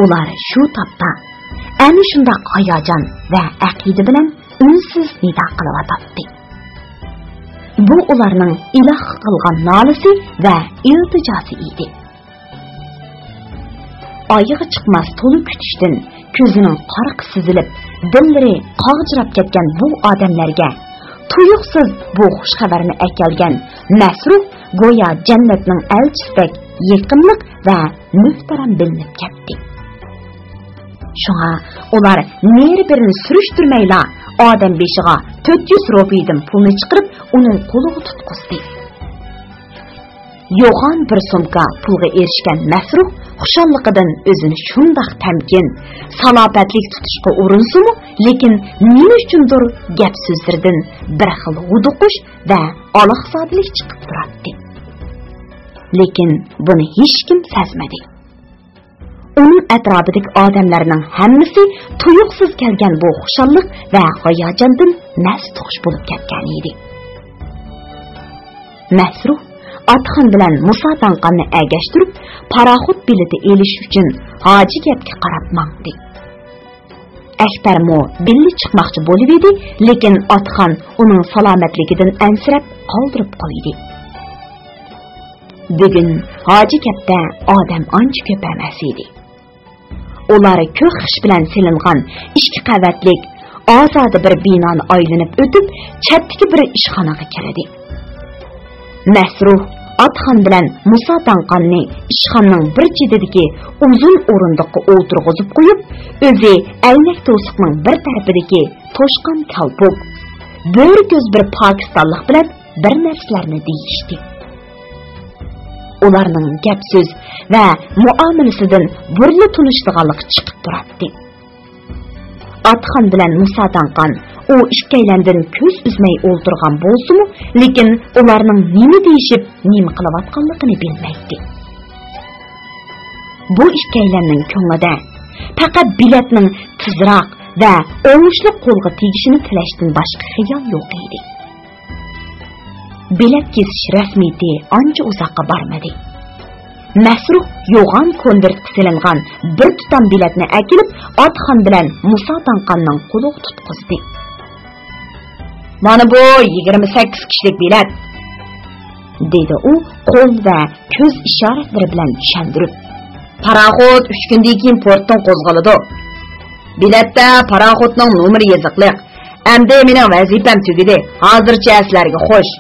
Ular shu topda ana shunday hayajon va aqida bilan unsiz nido qilyapti. Bu ularning iloh qilgan nolisi va iltijosi edi. Oyog'i chiqmas to'li kutishdan ko'zining qariq sizilib, dillari qog'jirab ketgan bu odamlarga tuyuqsiz bu xush xabarni aytgan Masruh go'yo jannatning elchisidek yaqinlik va muhtaram bilinib ketdi. Şuna ular neri birini sürüştürmeyle odam beshiga 400 rupiyadan pulni chiqarib, uning qo'liga tutqizdi. Yo'g'on bir sumka pulga erishgan Masruh xushalligidan o'zini shundoq tamkin, salobatlik tutishga urinsimi, lekin nima uchundir gap so'zlardan bir xil g'uduqish va aloqsizlik chiqib turadi. Lekin buni hech kim sezmadi. Uning atrofidagi odamlarning hammasi tuyuqsiz kelgan bu xushallik va hayajondan mast bo'lib ketgan edi. Masruh Atxon bilan Musa Tanqanni agashtirib, paraxot bileti elish uchun hoji gapga qarab mangdi. Akbarmo billi chiqmoqchi bo'lib edi, lekin Atxon uning salomatligidan ansirab qoldirib qo'ydi. Bugun hoji gapda odam ancha ko'p emas edi. Ular ko'k xish bilan silingan 2 qavatlik ozodi bir binoni aylanib o'tib, chatdagi bir ishxonaga kirdi. Masruh Atxon bilan Musa Tanqanni ishxonaning bir chetidagi uzun o'rindiqqa o'tirg'izib qo'yib, o'zi aynak to'siqning bir tarafidagi to'shqon kalpuk, bo'ri ko'z bir pokistonlik bilan bir narsalarni deyishdi. Ularning gap so'z va muomalasidan burli tunishdiganlik chiqib turadi. Atxon bilan Musa Tanqan u ikkalandan ko'z uzmay o'ltirgan bo'lsa-mu, lekin ularning nima deyishib, nima qilayotganligini bilmaydi. Bu ikkalanning ko'nglida faqat biletning tezroq va o'ngishli qo'lga tegishini tilashdan boshqa xiyol yo'q edi. Bilet kesish rasmiyati ancha uzoqqa bormadi. Masruh yo'g'on konvertga silingan bir tutam biletni akilib, Atxon bilan Musa Tanqanning qo'liga tutqizdi. "Mana bu 28 kishilik bilet", dedi u qo'l va ko'z ishoratlari bilan tushuntirib. "Paraxot 3 kundan keyin portdan qo'zg'aladi. Biletda paraxotning nomeri yoziqliq. Endi mening vazifam tugadi. Hozircha sizlarga xo'sh."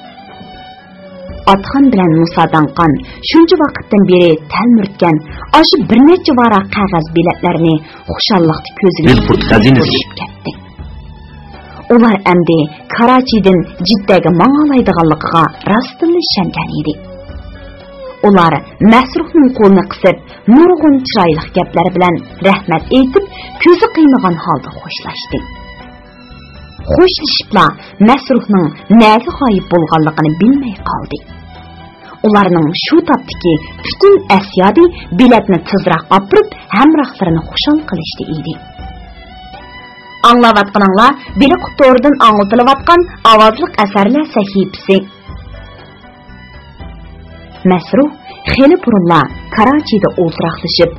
Atxon bilan Musa Tanqan shuncha vaqtdan beri talmurtgan aşı bir necha varaq qog'oz biletlarni xushalliqda ko'ziga ko'rib ketdi. Ular endi Karachidan Jiddaga mang'alaydiganligiga rostdan ishongan edi. Ular Masruhning qo'lini qisib, nurg'un chiroyli gaplar bilan rahmat aytib, ko'zi qiymagan holda xo'shlashdi. Xo'shlashibla Masruhning nega g'oyib bo'lganligini bilmay qoldi. Ularning shu topdiki butun asyodi biletni tezroq opirib, hamrohlarini xushal qilishdi edi. Anglayotganinglar biri qutordan anglatilayotgan ovozli asarlar sahifasi. Masruh xeli burunla Karachida o'tiraqlashib,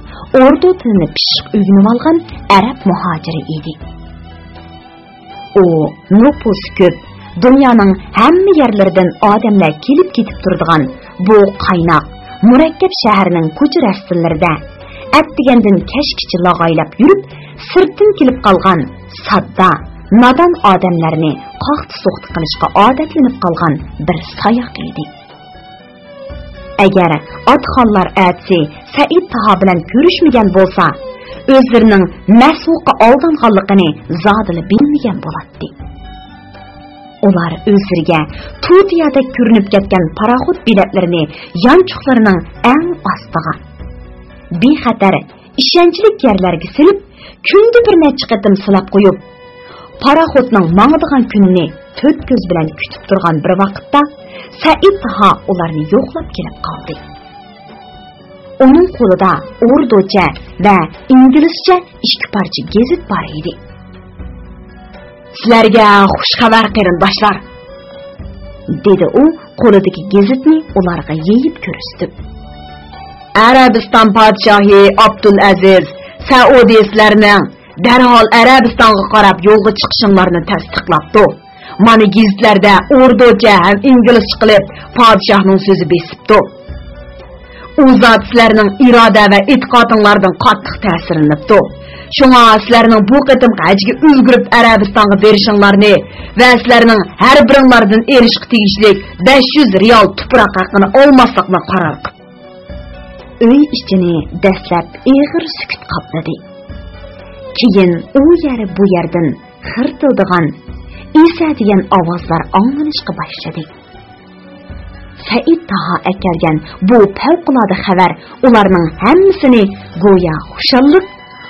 ordu tilini pishiq o'rganib olgan arab muhojiri edi. O nüfus ko'p, dunyoning hamma yerlaridan odamlar kelib ketib turadigan bu qaynoq, murakkab shaharning ko'cha rastillarida atdigandan kashkichi lag'aylab yurib, sirtdan kelib qolgan sadda, nodon odamlarni qoqti-so'qti qilishga odatlanib qolgan bir sayoq edi. Agar Atxonlar atsi Said Taha bilan ko'rishmagan bo'lsa, o'zlarining mas'ulga oldanganligini zodili bilmagan bo'ladi. Ular o'zlariga Tutiyada ko'rinib ketgan paraxot biletlarini yanchuqlarining eng ostiga, bexatar, ishonchli yerlarga silib, kunda bir necha qatim silab qo'yib, paraxotning mangdigan kunini 4 ko'z bilan kutib turgan bir vaqtda Said Taha ularni yo'qlab kelib qoldi. Uning qo'lida urducha va inglizcha 2 parcha gazet bor edi. "Sizlarga xush xabar qarindoshlar", dedi u qo'lidagi gazetni ularga yeyib ko'rsatib. "Arabiston podshohi Abdulaziz Saudiylarning darhol Arabistonga qarab yo'lga chiqishinglarni tasdiqlabdi. Mana gazetlarda urducha ham inglizcha qilib podshohning so'zi besibdi. U zot sizlarning iroda va e'tiqodinglardan qattiq ta'sirlanibdi. Shunga sizlarning bu qitim hajga ulgurib Arabistonga berishinglarni va sizlarning har biringlardan erishga tegishli 500 riyol tuproq haqini olmaslikni qaror qildi." Uy ichini dastlab ig'ir sukut qopladi. Keyin u yeri bu yerdan xirtildigan İsa degan ovozlar anglanishga boshladi. Said Taha akelgan bu favqulodda xabar ularning hammasini go'yo xushallik,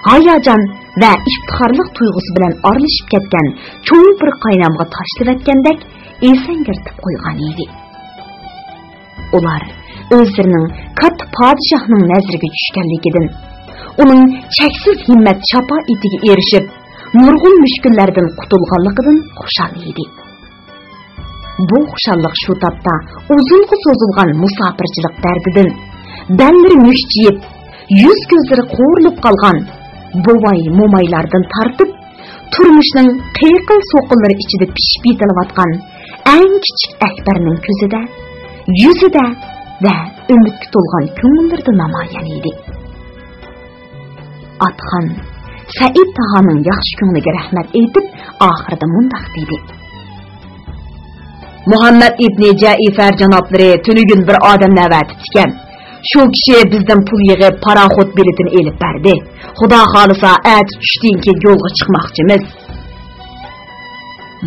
hayajon va iftixorlik tuyg'usi bilan aralashib ketgan cho'ng bir qaynamga tashlab atgandek esangirtib qo'ygan edi. Ular o'zlarining katta podshohning nazariga tushganligidan, uning cheksiz himmat shafoatiga erishib, nurg'un mushkullardan qutulganligidan xushal edi. Bu xushallik shu topda uzunga so'zilgan musofirchilik dardidan, ballari mushchiyib, yuz ko'zlari qo'rilib qolgan bovay mo'maylardan tortib, turmushning qiyqil so'qinlari ichida pishib yetilayotgan eng kichik Akbarning ko'zida, yuzida va umidga to'lgan ko'ngillarida namoyon edi. Atxon Said Tahaning yaxshi ko'ngliga rahmat aytib, oxirida mundoq dedi: Muhammad ibn Jaifar janoblari tunugun bir odamni avatib ekan. Shu kishi bizdan pul yig'ib paraxod biletini elib berdi. Xudo xolisa at tushdan keyin yo'lga chiqmoqchimiz.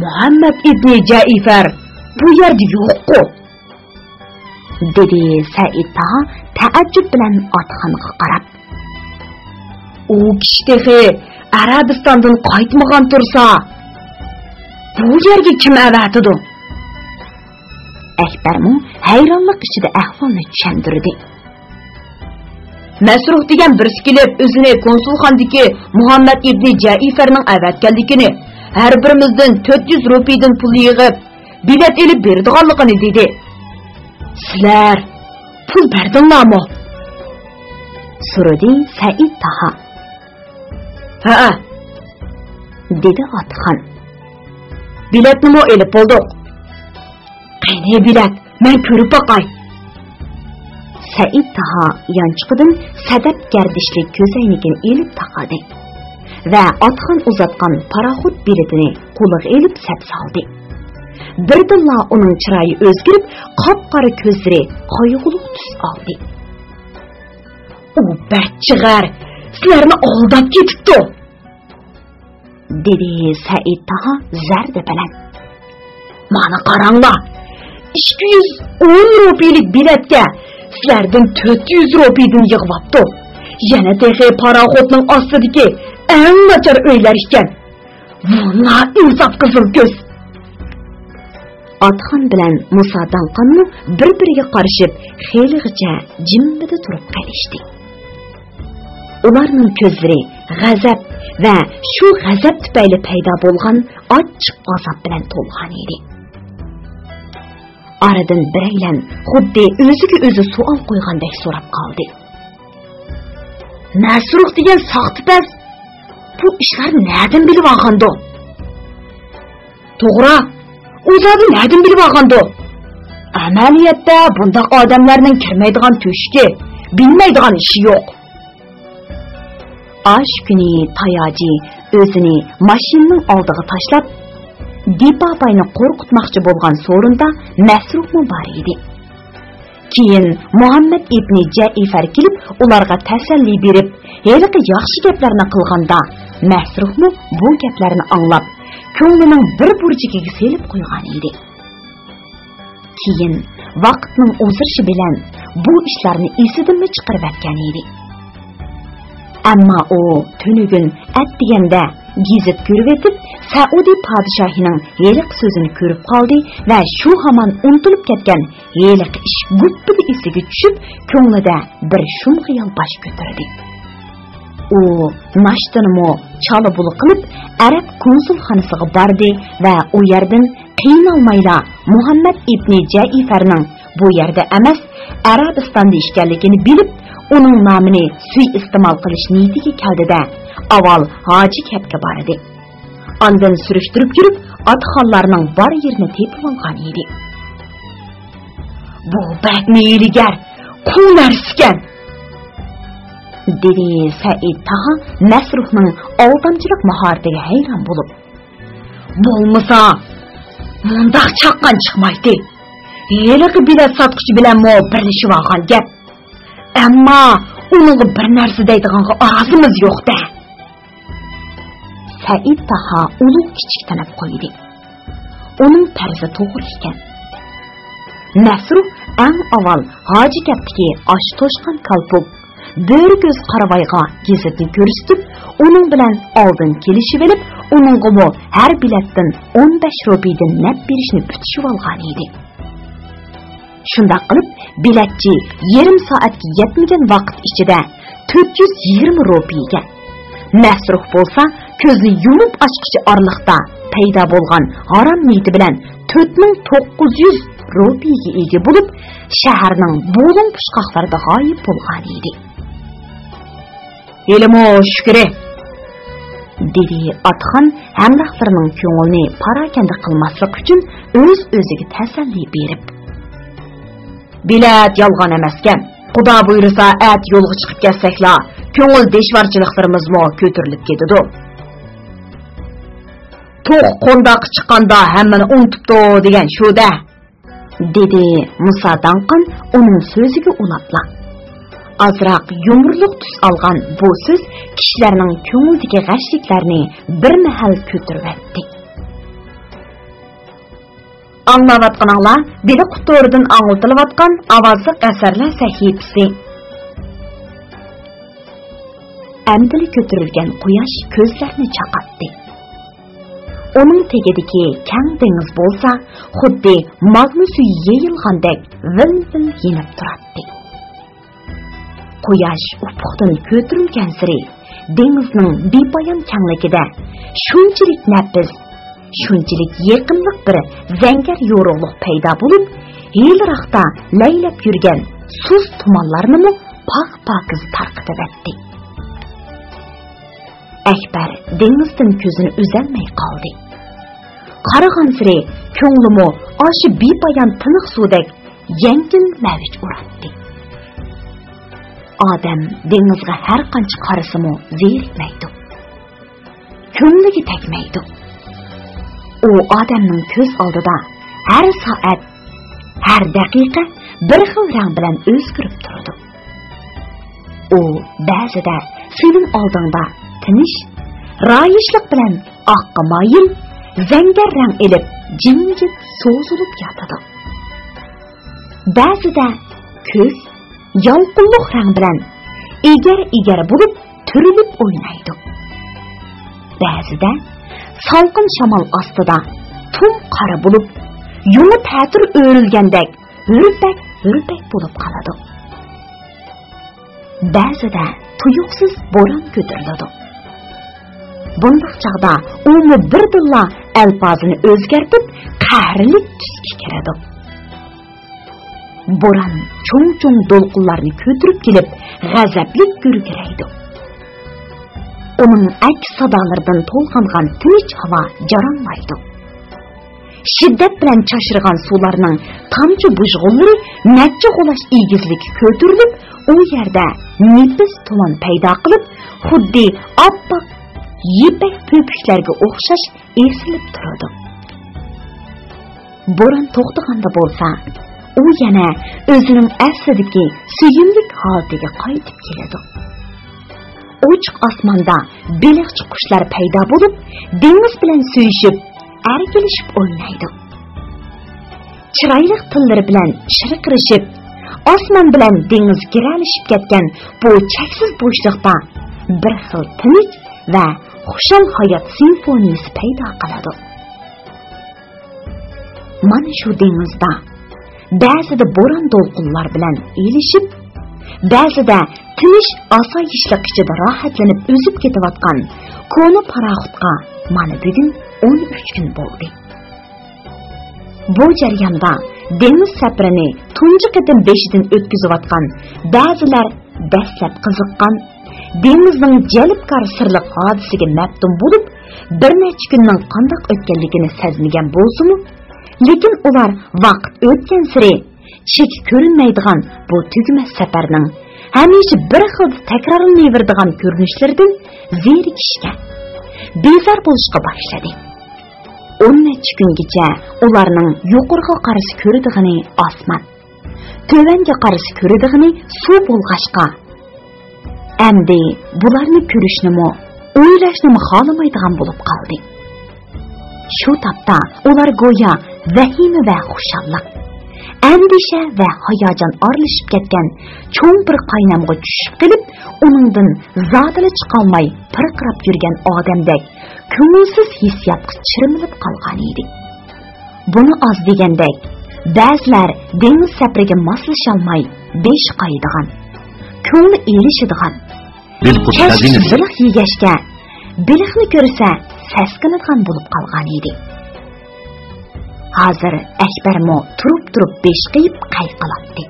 Muhammad ibn Jaifar bu yerda yo'q-ku, dedi Said Taha taajjub bilan Atxonga qarab. U kishi Arabistondan qaytmagan tursa, bu yerga kim avatidi? Akbarmu hayronlik ichida ahvolni tushuntirdi. Masruh degan birisi kelib, o'zini konsulxondagi Muhammad ibn Jaifarning avatganligini, har birimizdan 400 rupiyadan pul yig'ib, bilet elib berdiganligini dedi. Sizlar pul berdinglarmi? So'radi Said Taha. Ha, dedi Atxon. Biletni mo elib bo'ldik. Qani bilet, men ko'rib boqay. Said Taha yanchiqidan sadab gardishli ko'zoynagini elib taqadi va Atxon uzatgan paraxod biletini qo'liga elib sap soldi. Birdilla uning chiroyi o'zgarib, qop-qora ko'zlari qayg'uli tus oldi. U bachchig'ar, sizlarni aldab ketibdi, dedi Said Taha zarda bilan. Mana qaranglar, 210 rupiyalik biletga sizlardan 400 rupiyadan yig'ibdi. Yana texe paraxodning ostidagi eng nachar uylar ekan. Valla insof qizil ko'z. Atxon bilan Musa Danqonmi bir-biriga qarashib, xeyligacha jimmida turib qolishdi. Ularning ko'zlari g'azab va shu g'azab tufayli paydo bo'lgan ochiq azob bilan to'lgan edi. Aradan biraylan xuddi o'ziga o'zi savol qo'ygandek so'rab qoldi. Nasruh degan soxtipas bu ishlar nereden bilib olgandi? To'g'ri, o'zi nereden bilib olgandi? Amaliyotda bundaq odamlarning kirmaydigan to'shki, bilmaydigan ishi yo'q. Ash kuni Tayaji o'zini mashinaning oldiga tashlab, Dipapayni qo'rqitmoqchi bo'lgan so'rinda Masruhmi bor edi. Keyin Muhammad ibn Jaifar kelib, ularga tasalli berib, haliqi yaxshi gaplarni qilganda, Masruhmi bu gaplarni anglab, ko'nglining bir burchiga selib qo'ygan edi. Keyin vaqtning o'zirishi bilan bu ishlarni esidan chiqarib atgan edi. Ammo u tunugun atdiganda gizit ko'rib etib, Saudi podshohining yeliq so'zini ko'rib qoldi va shu hamon unutilib ketgan yeliq ish guppida esiga tushib, ko'nglida bir shum xiyol bosh ko'tardi. U nashtanimo chala bul qilib, Arab konsulxonasiga bordi va u yerdan qiynalmayla Muhammad ibn Jaifarning bu yerda emas, Arabistonda ishganligini bilib, uning nomini suiiste'mol qilish niyatiga keldida avval hoji kapga bordi. Ondan surishtirib yurib, Atxonlarning bor yerini tepib olgan edi. Bu bakni eligar, quvnarskan, dedi Said Taha Masruhning aldamchilik mahoratiga hayron bo'lib. Bo'lmasa, mundaq chaqqan chiqmaydi. Yeliqi bilet sotquchi bilan mo birlashib olgan gap. Ammo uning bir narsa deydiganga og'zimiz yo'q-da. Said Taha ulug' kichik tanib qo'ydi. onun tərzi toğru ekan. Nasruh ən aval Hacı Kaptiki aş toşqan kalpuk, böğrü göz Qaravayga gezitni görüstüp, onun bilan aldın kelişip elip, onungumu her bilettin 15 rubidin nep birişini bütüşüp algan idi. Şundaq qilib, biletçi yarım saatga yetmegen vaqt ichida 420 rupiyaga. Nasruh bolsa, ko'zni yumib ochqichi orliqda paydo bo'lgan harom niyati bilan 4900 rupiyaga ega bo'lib, shaharning bo'lim pushqoqlarida g'oyib bo'lgan edi. "Elimo shukri", dedi Atxon hamrohlarining ko'nglini parakanda qilmaslik uchun o'z-o'ziga tasalli berib. "Bilet yolg'on emaskan. Xudo buyursa, at yo'lga chiqib ketsakla, ko'ngil deshvarchiliklarimiz-mo ko'tarilib ketadi. To'q qondoq chiqqanda hammani unutibdi degan shu-da", dedi Musa Danqon uning so'ziga ulabla. Azroq yumurliq tus olgan bu so'z kishilarning ko'ngildagi g'ashliklarni bir mahal ko'taribdi. Anlavatqanlar biri qutoridan anglatilayotgan ovozli asarlar sahifasi. Amdili ko'tarilgan quyosh ko'zlarni chaqatdi. Uning tegidagi kang dengiz bo'lsa, xuddi magma suvi yeyilgandek vil-vil yenib turardi. Quyosh ufqdan ko'tarilgan sari dengizning bepoyon kengligida shunchalik nafis, shunchalik yaqinlik bir zangar yorug'liq paydo bo'lib, yilroqda laylab yurgan suz tumanlarni poq-poqiz tarqatib etdi. Akbar dengizdan ko'zini uzolmay qoldi. Qaragan sari ko'nglimi oshi bepoyon tiniq suvdek yengil mavj uratdi. Odam dengizga har qancha qarasimi zerikmaydi. Ko'ngliga tegmaydi. U odamning ko'z oldida har soat, har daqiqa bir xil rang bilan o'zgarib turadi. U ba'zida sening oldingda tinish, royishlik bilan oqqa moyil, zangar rang elib, jimjit so'zilib yotadi. Ba'zida ko'k, yolqinliq rang bilan egar bo'lib, turilib o'ynaydi. Ba'zida salqin shamol ostida tum qora bo'lib, yungi ta'tir o'rilgandek hurpak bo'lib qoladi. Ba'zida tuyuqsiz bo'ron ko'tariladi. Bundaq chaqda u birdilla alfozini o'zgartib, qahrli tusga kiradi. Bo'ron cho'ng do'lqinlarni ko'tirib kelib, g'azablik gurgiraydi. Uning aks sadolaridan to'lqingan tinch havo jaranlaydi. Shiddat bilan chashirgan suvlarning tamchi bujg'unlari necha g'ulash egizlik ko'tarilib, u yerda nefis tuman paydo qilib, xuddi oppoq yipak po'piklarga o'xshash esilib turadi. Bo'ron to'xtaganda bo'lsa, u yana o'zining aslidagi suyimlik holatiga qaytib keladi. Ochiq osmonda beliqchi qushlar paydo bo'lib, dengiz bilan suyishib, argilishib o'ynaydi. Chiroyli tillari bilan shirqirishib, osmon bilan dengiz giralishib ketgan bu cheksiz bo'shliqda bir xil tinch va xushal hayot simfoniyasi paydo qiladi. Mana shu dengizda ba'zida bo'ron to'lqinlar bilan elishib, ba'zida tinch osoyishlik ichida rohatlanib o'zib ketayotgan ko'ni paraxutga mana bugun 13 kun bo'ldi. Bu jarayonda dengiz safarini tunji qatim beshidan o'tkazayotgan ba'zilar dastlab qiziqqan, dengizning jalbkor sirliq hodisiga maftun bo'lib, bir necha kunning qandoq o'tganligini sezmagan bo'lsa-mu, lekin ular vaqt o'tgan sari chek ko'rinmaydigan bu tugmas safarning hamisha bir xil takrorlanaveradigan ko'rinishlardan zerikishga, bezor bo'lishga boshladi. 10 necha kungacha ularning yuqoriga qarshi ko'radigani osmon, tövanga qarshi ko'radigani suv bo'lg'ashqa, endi bularni ko'rishnimi, o'ylashnimi xolamaydigan bo'lib qoldi. Shu tapda ular go'yo vahima va xushalliq, andisha va hayajon aralashib ketgan cho'ng bir qaynamga tushib qilib, uningdan zotili chiqolmay pirqirab yurgan odamdek ko'ngilsiz hissiyotga chirimlib qolgan edi. Buni oz degandek, ba'zilar dengiz safariga moslasholmay besh qaydigan, ko'ngli erishadigan, biliq yegashga biliqni ko'rsa saskinadigan bo'lib qolgan edi. Hozir Akbarmo turib besh qayib qayqalabdi.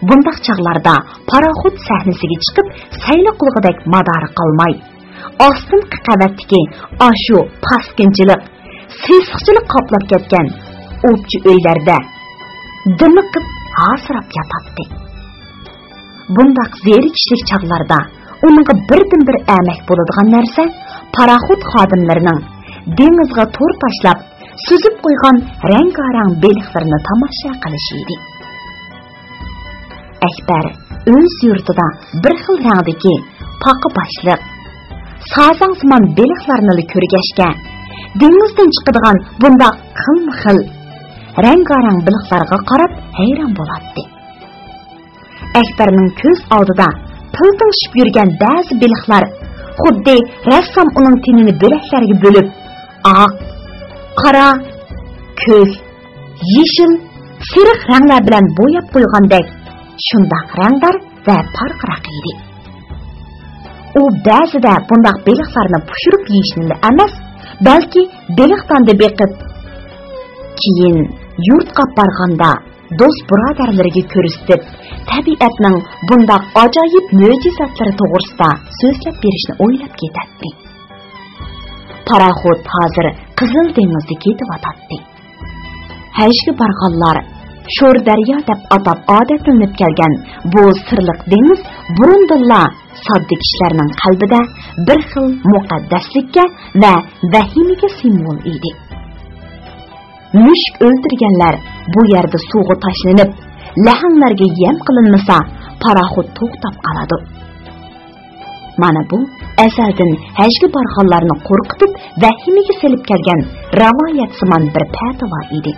Bundaq chaqlarda paraxod sahnasiga chiqib sayli qilg'idek madori qolmay, ostinqi qavatdagi ashu paskinchilik, sesiqchilik qoplab ketgan o'pchi uylarda dimiqib hasirab yotadi. Bundaq zerikishlik chaqlarda uningga birdan-bir amak bo'ladigan narsa paraxod xodimlarining dengizga to'r tashlab suzib qo'ygan rang-garang beliqlarni tomosha qilish edi. Akbar o'z yurtida bir xil rangdagi paqa boshliq, sazangsimon beliqlarni ko'rgashga, dengizdan chiqadigan bundaq xil rang-garang beliqlarga qarab hayron bo'ladi. Akbarning ko'z oldida piltingishib yurgan ba'zi beliqlar xuddi rassom uning tenini bo'laklarga bo'lib, oq, qora, ko'k, yeshil, sariq ranglar bilan bo'yab qo'ygandek shundoq rangdor va parqiraq edi. U ba'zida bundoq beliqlarni pushirib yeyishni emas, balki beliqdan deb beqib, keyin yurtga borganda do'st birodarlariga ko'rsatib, tabiatning bundoq ajoyib mo'jizatlari to'g'risida so'zlab berishni o'ylab ketadi. Paraxod hozir Qizil dengizda ketib o'tadi. Hajga borganlar Sho'r daryo deb atab odatlanib kelgan bu sirliq dengiz burundilla sodda kishilarning qalbida bir xil muqaddaslikka va vahimaga simvol edi. Mushk o'ldirganlar bu yerda suvga tashlanib, lahanglarga yem qilinmasa, paraxod to'xtab qoladi. Mana bu azaldan hajga borganlarni qo'rqitib, vahimaga selib kelgan rivoyatsimon bir fatvo edi.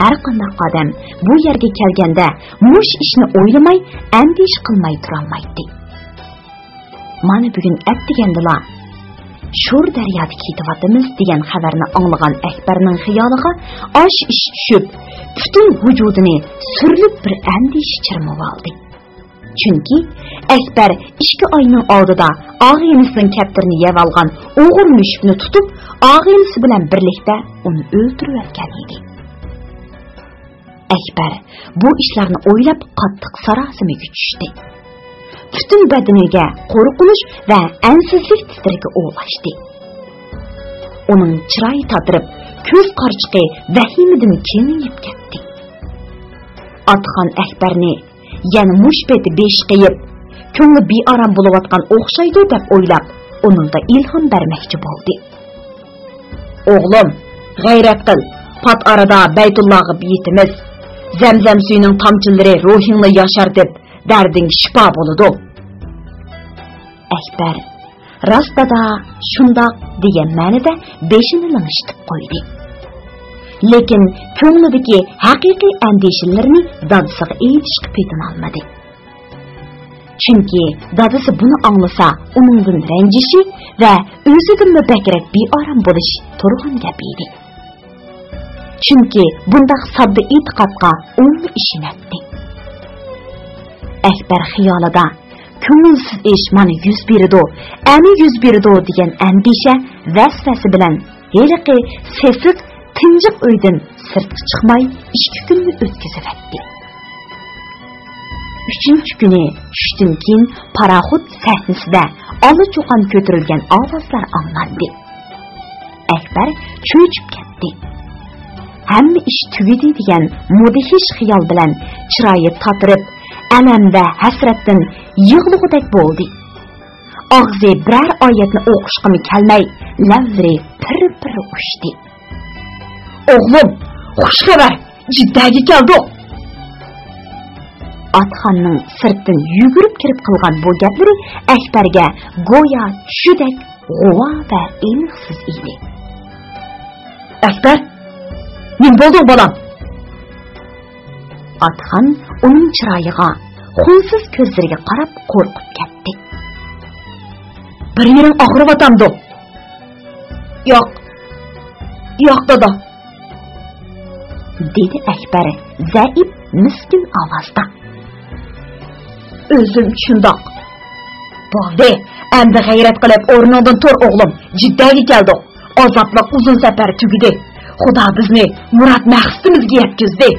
Har qanday odam bu yerga kelganda mush ishni o'ylamay, andish qilmay turolmaydi. Mana bugun atdigandila Sho'r daryoda ketyapmiz degan xabarni anglagan Akbarning xiyoliga osh ish tushib, butun vujudini surilib bir andish chirmab oldi. Chunki Akbar 2 oyning oldida og'inisining kaptirini yeb olgan o'g'ir mushukni tutib, og'inisi bilan birlikda uni o'ldirib o'tgan edi. Akbar bu ishlarni o'ylab qattiq sarosimaga tushdi. Butun badaniga qo'rqinish va ansizlik titrigi o'lashdi. Uning chiroyi tatirib, ko'z qarchiqi vahimadan kengayib ketdi. Atxon Akbarni yana mushbeti besh qayib, ko'ngli bearam bo'layotgan o'xshaydi deb o'ylab, uningga ilhom bermoqchi bo'ldi. O'g'lim, g'ayrat qil, pat arada Baytullohga yetimiz. Zamzam suyining tomchilari ruhingni yoshartib, darding shifo bo'ladi. Akbar rastada shundoq degan ma'noda beshini ling'ishtirib qo'ydi. Lekin ko'nglidagi haqiqiy andishalarni dadasiga aytishga petin olmadi. Chunki dadasi buni anglasa, uningdan ranjishi va o'zidan bakrak beoram bo'lish turg'an gap edi. Chunki bundaq sodda e'tiqodga o'nli ishonadi. Akbar xiyolida ko'ngilsiz ish mana yuz berdi, ani yuz berdi degan andisha vasvasi bilan heliqi sesiq tinjiq uydan sirtga chiqmay 2 kunni o'tkazibdi. 3-chi kuni tushdan keyin paraxod sahnasida olli-cho'qon ko'tarilgan ovozlar anglandi. Akbar cho'chib ketdi. Hamma ish tugadi degan mudihish xiyol bilan chiroyi tatirib, alam va hasratdan yig'lug'idek bo'ldi. Og'zi biror oyatni o'qishqimi kelmay, lavri pir-pir ushdi. O'g'lim, xush xabar, jiddaga keldik. Atxonning sirtdan yugurib kirib qilgan bu gaplari Akbarga go'yo tushudek g'uva va aniqsiz edi. Akbar, men bo'ldim bolam. Atxon uning chiroyiga, xunsiz ko'zlariga qarab qo'rqib ketdi. Bir yerim og'rib otamdi. Yo'q dada. Dedi Akbar zaif, miskin ovozda. O'zim shundoq. Bo'ldi, endi g'ayrat qilib o'rningdan tur o'g'lim. Jiddaga keldik. Azobli uzun safar tugidi. Xudo bizni murod maqsadimizga yetkazdi.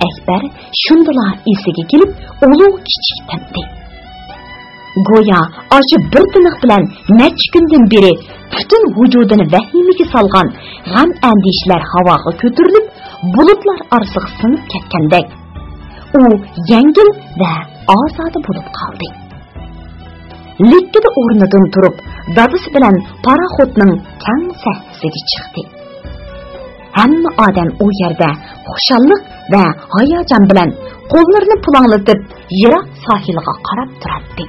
Akbar shundola esiga kelib, ulug' kichik tandi. Go'yo oshi bir tiniq bilan necha kundan beri butun vujudini vahimaga solgan g'am andishlar havoga ko'tarilib, bulutlar orasiga singib ketgandek. U yengil va ozoda bo'lib qoldi. Likkida o'rnidan turib, dadasi bilan paraxotning kang sahnasiga chiqdi. Hamma odam u yerda xushallik va hayajon bilan qo'llarini pulanglatib, yiroq sohilga qarab turardi.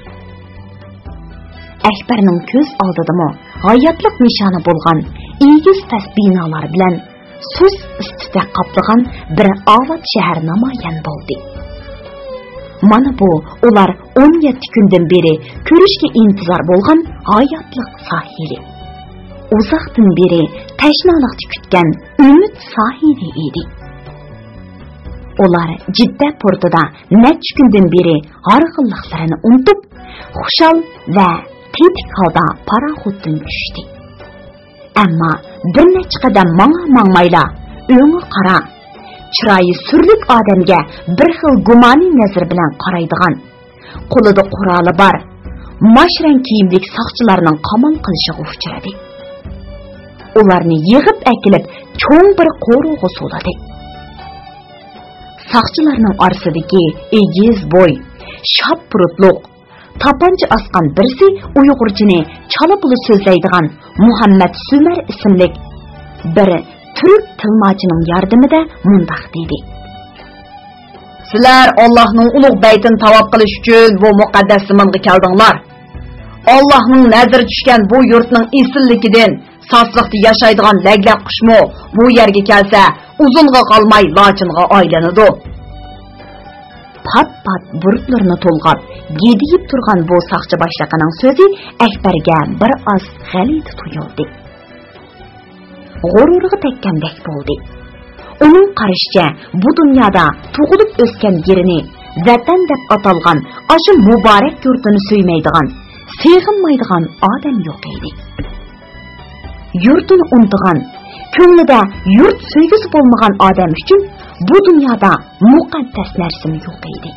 Akbarning ko'z oldidami hayotlik nishoni bo'lgan egiz past binolar bilan suz ustida qoplagan bir avod shahar namoyon bo'ldi. Mana bu ular 17 kundan beri ko'rishga intizor bo'lgan hayotlik sohili. Uzoqdan beri tashnolikni kutgan umid sohili edi. Ular Jidda portida necha kundan beri harg'inliklarini unutib, xushal va tetik holda paraxotdan tushdi. Ammo bir necha qadam mangmayla o'ngi qara, chiroyi surlik odamga bir xil gumoniy nazar bilan qaraydigan, qo'lida quroli bor, mashrang kiyimlik soqchilarning qamal qilishiga uchradi. Ularni yig'ib akilib, cho'ng bir qo'rg'u so'ladi. Soqchilarning orasidagi egiz bo'y, shop purutliq, tapancha asqan birisi Uyg'urchani chala puli so'zlaydigan Muhammad Sumar ismli bir turk tilmochining yordamida mundoq dedi. Sizlar Allohning ulug' baytini tavob qilish uchun bu muqaddas zamonga keldinglar. Allohning nazari tushgan bu yurtning esilligidan sosliqda yashaydigan laglaq qushmo bu yerga kelsa, uzunga qolmay lochinga aylanadi. Pat-pat burutlarni to'lg'ab, gediyib turgan bu soqchi boshliqining so'zi Akbarga bir oz g'alati tuyuldi. G'ururiga tekkandek bo'ldi. Uning qarashicha, bu dunyoda tug'ilib o'sgan yerini, vatan deb atalgan, ashu muborak yurtini suymaydigan, seg'inmaydigan odam yo'q edi. Yurtini unutgan, ko'nglida yurt sevgisi bo'lmagan odam uchun bu dunyoda muqaddas narsa yo'q edi.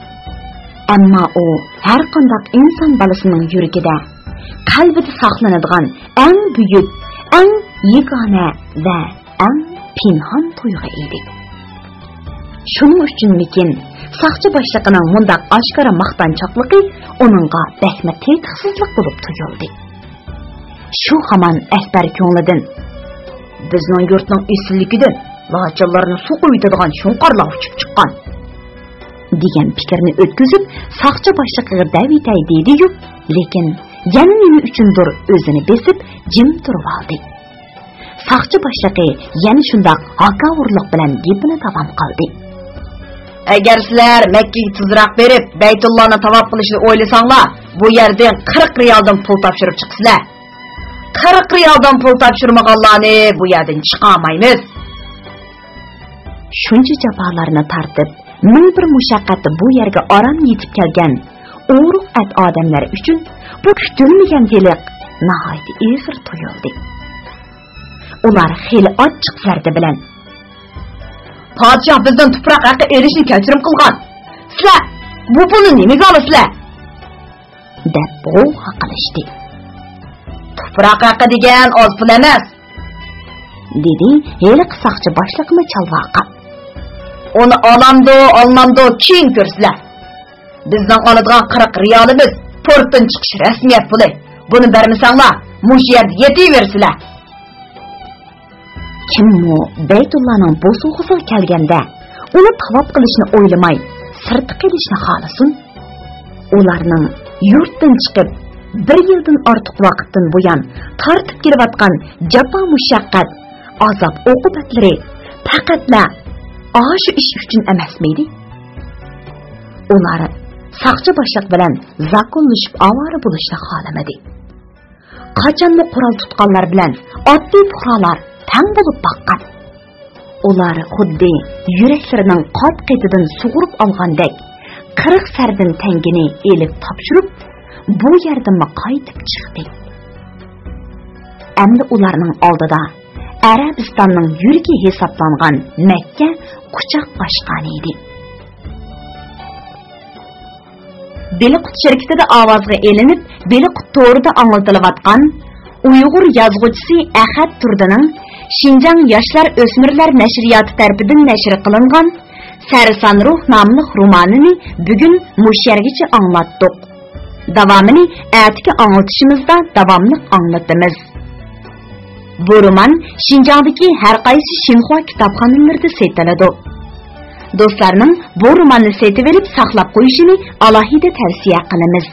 Ammo u har qanday inson balasining yuragida, qalbida saqlanadigan eng buyuk, eng yegona va eng pinhon tuyg'u edi. Shuning uchunmikin soqchi boshliqining mundaq oshkora maqtanchoqligi uningga bakma tetiqsizlik bo'lib tuyuldi. Shu hamon Akbar ko'nglidan bizning yurtning esilligidan lochinlarni suv quydigan shunqorlar uchib chiqqan degan fikrni o'tkazib, soqchi boshliqiga davitay dedi-yu, lekin yana nima uchundir o'zini besib jim turib oldi. Soqchi boshliqi yana shundoq hakavurlik bilan gapini davom qildi. Agar sizlar Makkaga tezroq berib, Baytullohni tavob qilishni o'ylasanglar, bu yerdan 40 riyoldan pul topshirib chiqsizlar. 40 riyoldan pul topshirmaganlarni bu yerdan chiqamaymiz. Shuncha jafolarni tartib, ming bir mushaqqatni bu yerga orom yetib kelgan o'ruq at odamlar uchun bu kutilmagan yiliq nihoyat ig'ir tuyuldi. Ular xeli ochiq zarda bilan podshoh bizdan tuproq haqi erishni kechirim qilgan. Sizlar bu pulni nimaga olasizlar? deb g'o'g'a qilishdi. Tuproq haqi degan oz pul emas, dedi heliq soqchi boshliqni chalvoqib. Onu olamdo, olmamdo keyin ko'rsizlar. Bizdan oladigan 40 riyolimiz portdan chiqish rasmiyat puli. Buni bermasanglar, mush yerda yetaversizlar. Kimmo Baytullohning bo'sug'isiga kelganda, uni tavob qilishni o'ylamay, sirti qilishni xohlasin. Ularning yurtdan chiqib, bir yildan ortiq vaqtdan buyon tortib kelayotgan jafo mushaqqat, azob uqubatlari faqatla shu ish uchun emasmidi? Ular saqchi boshliq bilan zakonlashib avara bo'lishni xohlamadi. Qachonmi qurol tutganlar bilan oddiy fuqarolar tang bo'lib boqqan. Ular xuddi yuraklarining qat-qetidan sug'urib olgandek 40 sardin tangini elib topshirib, bu yerdan qaytib chiqdi. Endi ularning oldida Arabistonning yuragi hisoblangan Makka quchoq ochgan edi. Beliqut shirkatida ovozga elinib, Beliqut to'rida anglatilayotgan Uyg'ur yozuvchisi Ahad Turdining Şinjan Yoshlar O'smirlar nashriyoti tarafidan nashr qilingan Sarson ruh nomli romanini bugun mushargacha anglatdik. Davomini atki anglatishimizda davomli anglatamiz. Bu roman Şinjandagi har qaysi Xinhua kitobxonalarida sotiladi. Do'stlarning bu romanni setib olib saqlab qo'yishini alohida tavsiya qilamiz.